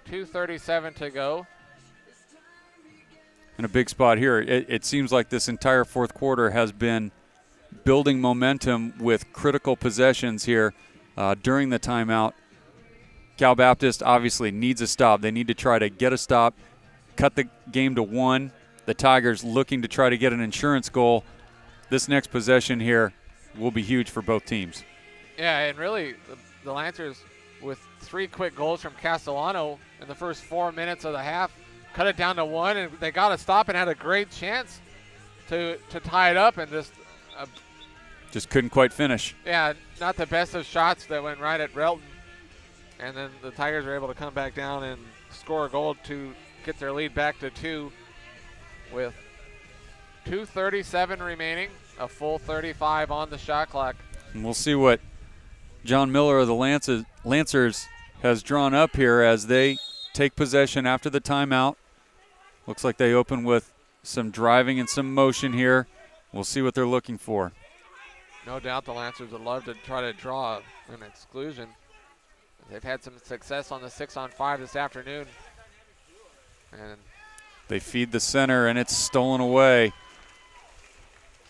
2:37 to go. And a big spot here. It seems like this entire fourth quarter has been building momentum with critical possessions here during the timeout. Cal Baptist obviously needs a stop. They need to try to get a stop, cut the game to 1. The Tigers looking to try to get an insurance goal. This next possession here will be huge for both teams. Yeah, and really the Lancers, with 3 quick goals from Castellano in the first 4 minutes of the half, cut it down to 1, and they got a stop and had a great chance to tie it up, and just couldn't quite finish. Yeah, not the best of shots that went right at Relton. And then the Tigers were able to come back down and score a goal to get their lead back to 2 with 2:37 remaining, a full 35 on the shot clock. And we'll see what John Miller of the Lancers has drawn up here as they take possession after the timeout. Looks like they open with some driving and some motion here. We'll see what they're looking for. No doubt the Lancers would love to try to draw an exclusion. They've had some success on the 6-on-5 this afternoon. And they feed the center, and it's stolen away.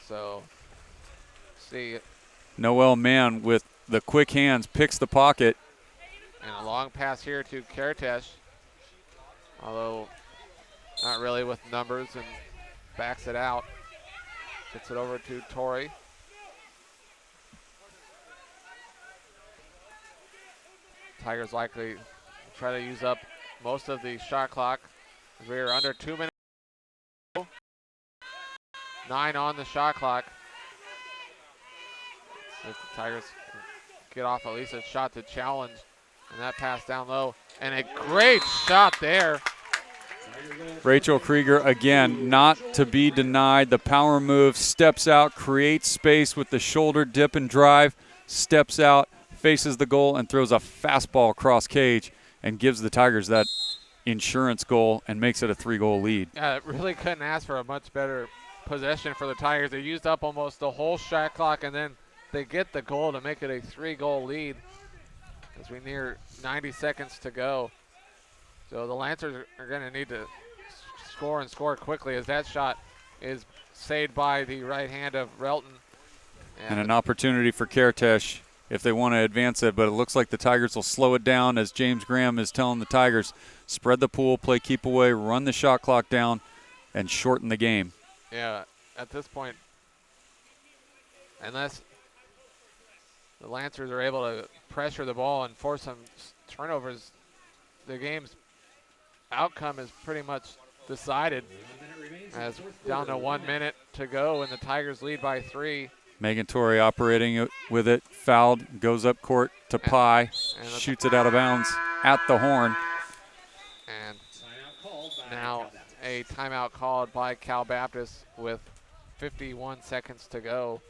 So, see. Noel Mann with the quick hands picks the pocket. And a long pass here to Kertesh, although not really with numbers, and backs it out. Gets it over to Torrey. Tigers likely try to use up most of the shot clock. We are under 2 minutes. 9 on the shot clock. If the Tigers can get off at least a shot to challenge, and that pass down low, and a great shot there. Rachel Krieger, again, not to be denied. The power move, steps out, creates space with the shoulder dip and drive, steps out, faces the goal, and throws a fastball across cage and gives the Tigers that insurance goal and makes it a 3-goal lead. Yeah, really couldn't ask for a much better possession for the Tigers. They used up almost the whole shot clock, and then they get the goal to make it a 3-goal lead as we near 90 seconds to go. So the Lancers are going to need to score and score quickly, as that shot is saved by the right hand of Relton. And an opportunity for Kertesh if they want to advance it, but it looks like the Tigers will slow it down as James Graham is telling the Tigers, spread the pool, play keep away, run the shot clock down, and shorten the game. Yeah, at this point, unless the Lancers are able to pressure the ball and force some turnovers, the game's outcome is pretty much decided, as down to 1 minute to go and the Tigers lead by 3. Megan Torrey operating with it, fouled, goes up court to Pye, shoots it out of bounds at the horn. And now a timeout called by Cal Baptist with 51 seconds to go.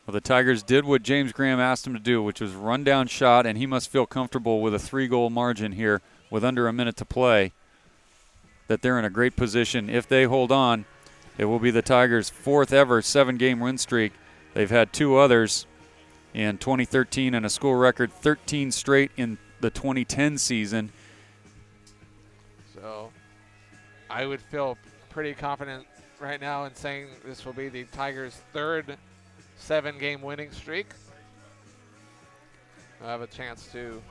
Well, the Tigers did what James Graham asked them to do, which was run down shot, and he must feel comfortable with a 3-goal margin here with under a minute to play, that they're in a great position. If they hold on, it will be the Tigers' 4th ever 7-game win streak. They've had 2 others in 2013 and a school record 13 straight in the 2010 season. So I would feel pretty confident right now in saying this will be the Tigers' 3rd 7-game winning streak. I'll have a chance to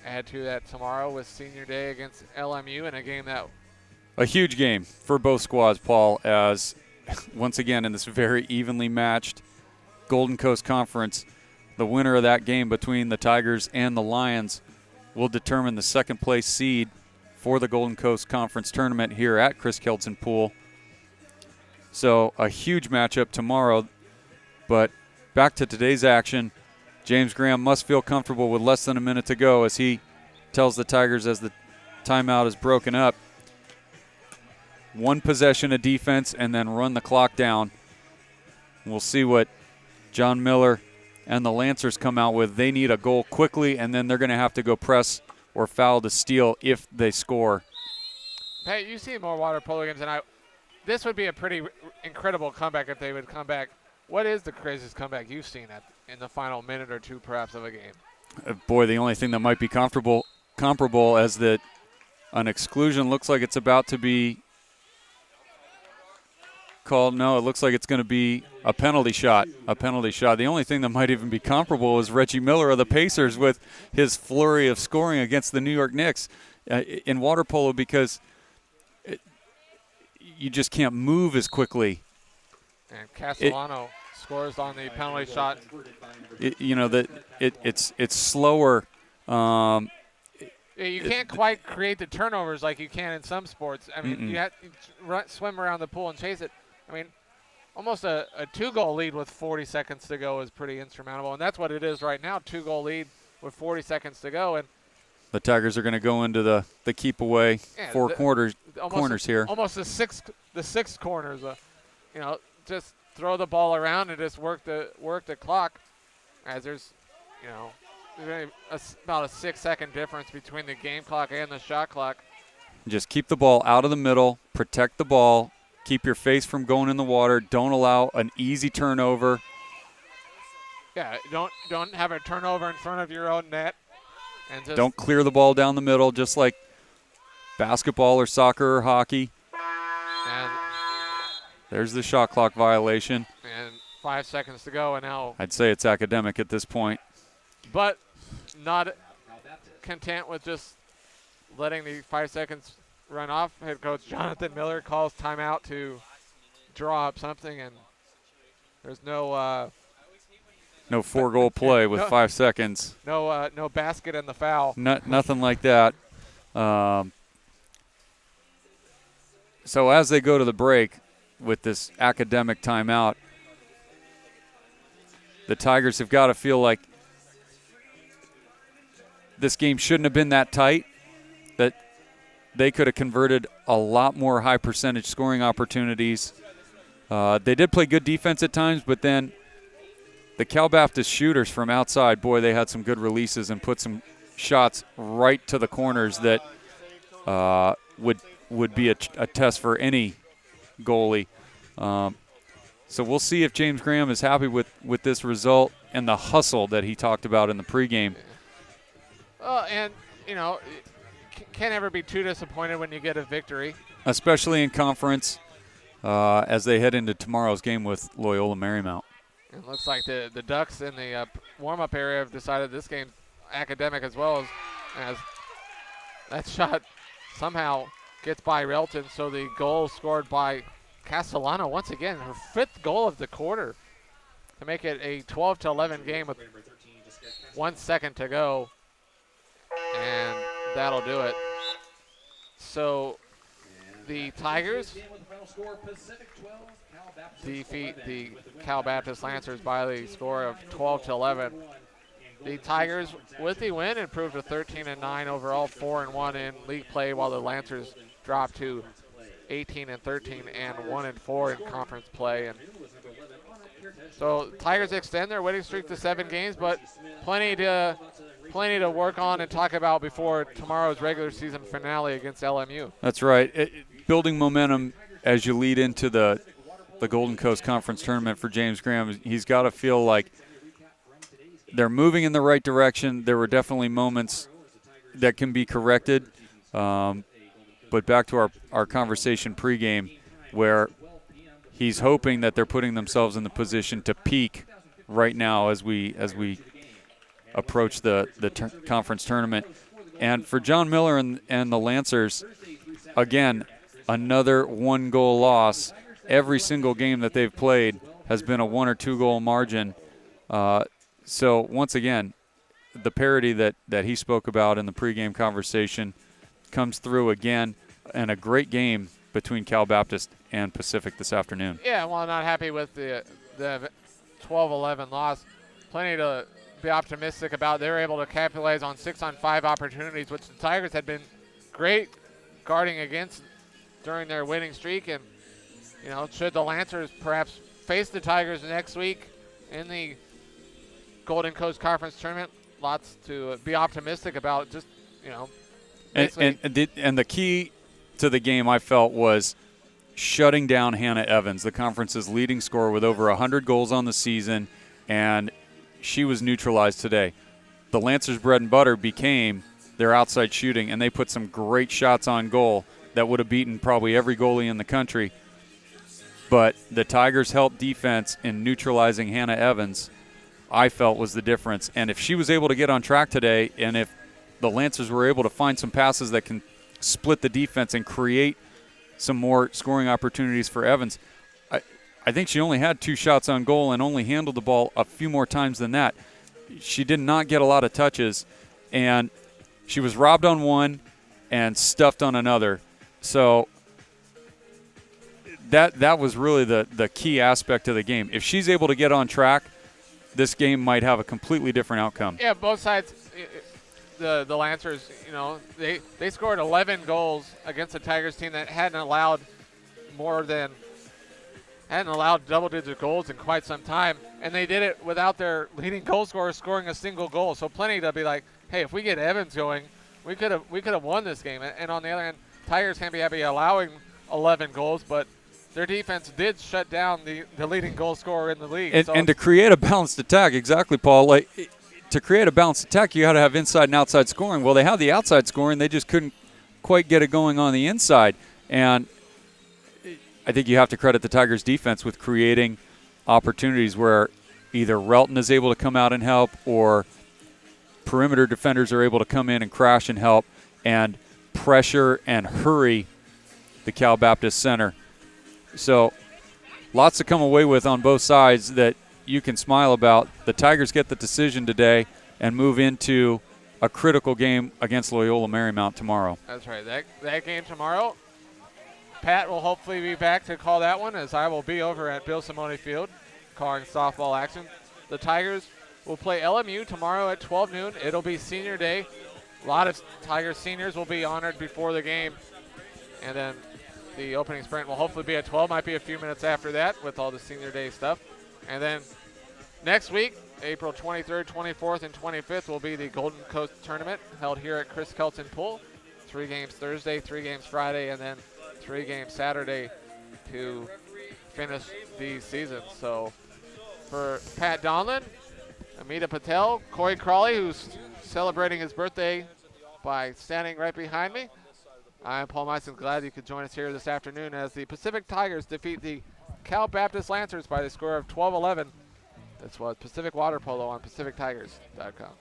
add to that tomorrow with Senior Day against LMU in a game that... A huge game for both squads, Paul, as once again in this very evenly matched Golden Coast Conference, the winner of that game between the Tigers and the Lions will determine the 2nd place seed for the Golden Coast Conference tournament here at Chris Kelton Pool. So a huge matchup tomorrow, but back to today's action. James Graham must feel comfortable with less than a minute to go as he tells the Tigers as the timeout is broken up, 1 possession of defense and then run the clock down. We'll see what John Miller and the Lancers come out with. They need a goal quickly, and then they're going to have to go press or foul to steal if they score. Hey, you see more water polo games than I. This would be a pretty incredible comeback if they would come back what is the craziest comeback you've seen in the final minute or two, perhaps, of a game? Boy, the only thing that might be comparable as that an exclusion looks like it's about to be called. No, it looks like it's going to be a penalty shot. The only thing that might even be comparable is Reggie Miller of the Pacers with his flurry of scoring against the New York Knicks in water polo, because you just can't move as quickly. And Castellano scores on the penalty shot. It's slower. You can't quite create the turnovers like you can in some sports. I mean, you have to swim around the pool and chase it. I mean, almost a 2-goal lead with 40 seconds to go is pretty insurmountable, and that's what it is right now, 2-goal lead with 40 seconds to go. And the Tigers are going to go into the keep away corners here. Almost the six corners. Just throw the ball around and just work the clock, as there's about a 6-second difference between the game clock and the shot clock. Just keep the ball out of the middle, protect the ball, keep your face from going in the water, don't allow an easy turnover. Yeah, don't have a turnover in front of your own net. And just don't clear the ball down the middle, just like basketball or soccer or hockey. And there's the shot clock violation. And 5 seconds to go, and now I'd say it's academic at this point. But not content with just letting the 5 seconds run off, head coach Jonathan Miller calls timeout to draw up something, and there's no 4-goal play with 5 seconds. No basket in the foul. Nothing like that. So as they go to the break with this academic timeout, the Tigers have got to feel like this game shouldn't have been that tight, that they could have converted a lot more high percentage scoring opportunities. They did play good defense at times, but then the Cal Baptist shooters from outside, boy, they had some good releases and put some shots right to the corners that would be a test for any goalie. So we'll see if James Graham is happy with this result and the hustle that he talked about in the pregame. And, can't ever be too disappointed when you get a victory. Especially in conference as they head into tomorrow's game with Loyola Marymount. It looks like the Ducks in the warm-up area have decided this game's academic as well, as that shot somehow gets by Relton. So the goal scored by Castellano, once again, her 5th goal of the quarter, to make it a 12-11 game with 1 second to go. And that'll do it. So the Tigers defeat the Cal Baptist Lancers by the score of 12-11. The Tigers, with the win, improved to 13-9 overall, 4-1 in league play, while the Lancers dropped to 18-13 and 1-4 in conference play. And so Tigers extend their winning streak to 7 games, but plenty to work on and talk about before tomorrow's regular season finale against LMU. That's right. Building momentum as you lead into the Golden Coast Conference Tournament for James Graham. He's got to feel like they're moving in the right direction. There were definitely moments that can be corrected. But back to our conversation pregame, where he's hoping that they're putting themselves in the position to peak right now as we approach the conference tournament. And for John Miller and the Lancers, again, another 1-goal loss. Every single game that they've played has been a 1 or 2 goal margin. So once again, the parity that he spoke about in the pregame conversation comes through again, and a great game between Cal Baptist and Pacific this afternoon. Yeah, well, I'm not happy with the 12-11 loss. Plenty to be optimistic about. They were able to capitalize on 6-on-5 opportunities, which the Tigers had been great guarding against during their winning streak. And, should the Lancers perhaps face the Tigers next week in the Golden Coast Conference Tournament, lots to be optimistic about. Just, And the key to the game, I felt, was shutting down Hannah Evans, the conference's leading scorer with over 100 goals on the season, and she was neutralized today. The Lancers' bread and butter became their outside shooting, and they put some great shots on goal that would have beaten probably every goalie in the country. But the Tigers' help defense in neutralizing Hannah Evans, I felt, was the difference. And if she was able to get on track today, and if the Lancers were able to find some passes that can split the defense and create some more scoring opportunities for Evans, I think she only had 2 shots on goal and only handled the ball a few more times than that. She did not get a lot of touches, and she was robbed on one and stuffed on another. So that was really the key aspect of the game. If she's able to get on track, this game might have a completely different outcome. Yeah, both sides. The Lancers, they scored 11 goals against the Tigers team that hadn't allowed double-digit goals in quite some time, and they did it without their leading goal scorer scoring a single goal. So plenty to be like, hey, if we get Evans going, we could have won this game. And on the other hand, Tigers can't be happy allowing 11 goals, but their defense did shut down the leading goal scorer in the league. And to create a balanced attack, exactly, Paul. To create a balanced attack, you got to have inside and outside scoring. Well, they had the outside scoring. They just couldn't quite get it going on the inside. And I think you have to credit the Tigers' defense with creating opportunities where either Relton is able to come out and help, or perimeter defenders are able to come in and crash and help and pressure and hurry the Cal Baptist center. So lots to come away with on both sides that you can smile about. The Tigers get the decision today and move into a critical game against Loyola Marymount tomorrow. That's right. That game tomorrow, Pat will hopefully be back to call that one, as I will be over at Bill Simone Field calling softball action. The Tigers will play LMU tomorrow at 12 noon. It'll be senior day. A lot of Tigers seniors will be honored before the game. And then the opening sprint will hopefully be at 12. Might be a few minutes after that with all the senior day stuff. And then next week, April 23rd, 24th, and 25th will be the Golden Coast Tournament held here at Chris Kelton Pool. 3 games Thursday, 3 games Friday, and then 3 games Saturday to finish the season. So for Pat Donlin, Amita Patel, Corey Crawley, who's celebrating his birthday by standing right behind me, I'm Paul Meissen. Glad you could join us here this afternoon as the Pacific Tigers defeat the Cal Baptist Lancers by the score of 12-11. This was Pacific Water Polo on PacificTigers.com.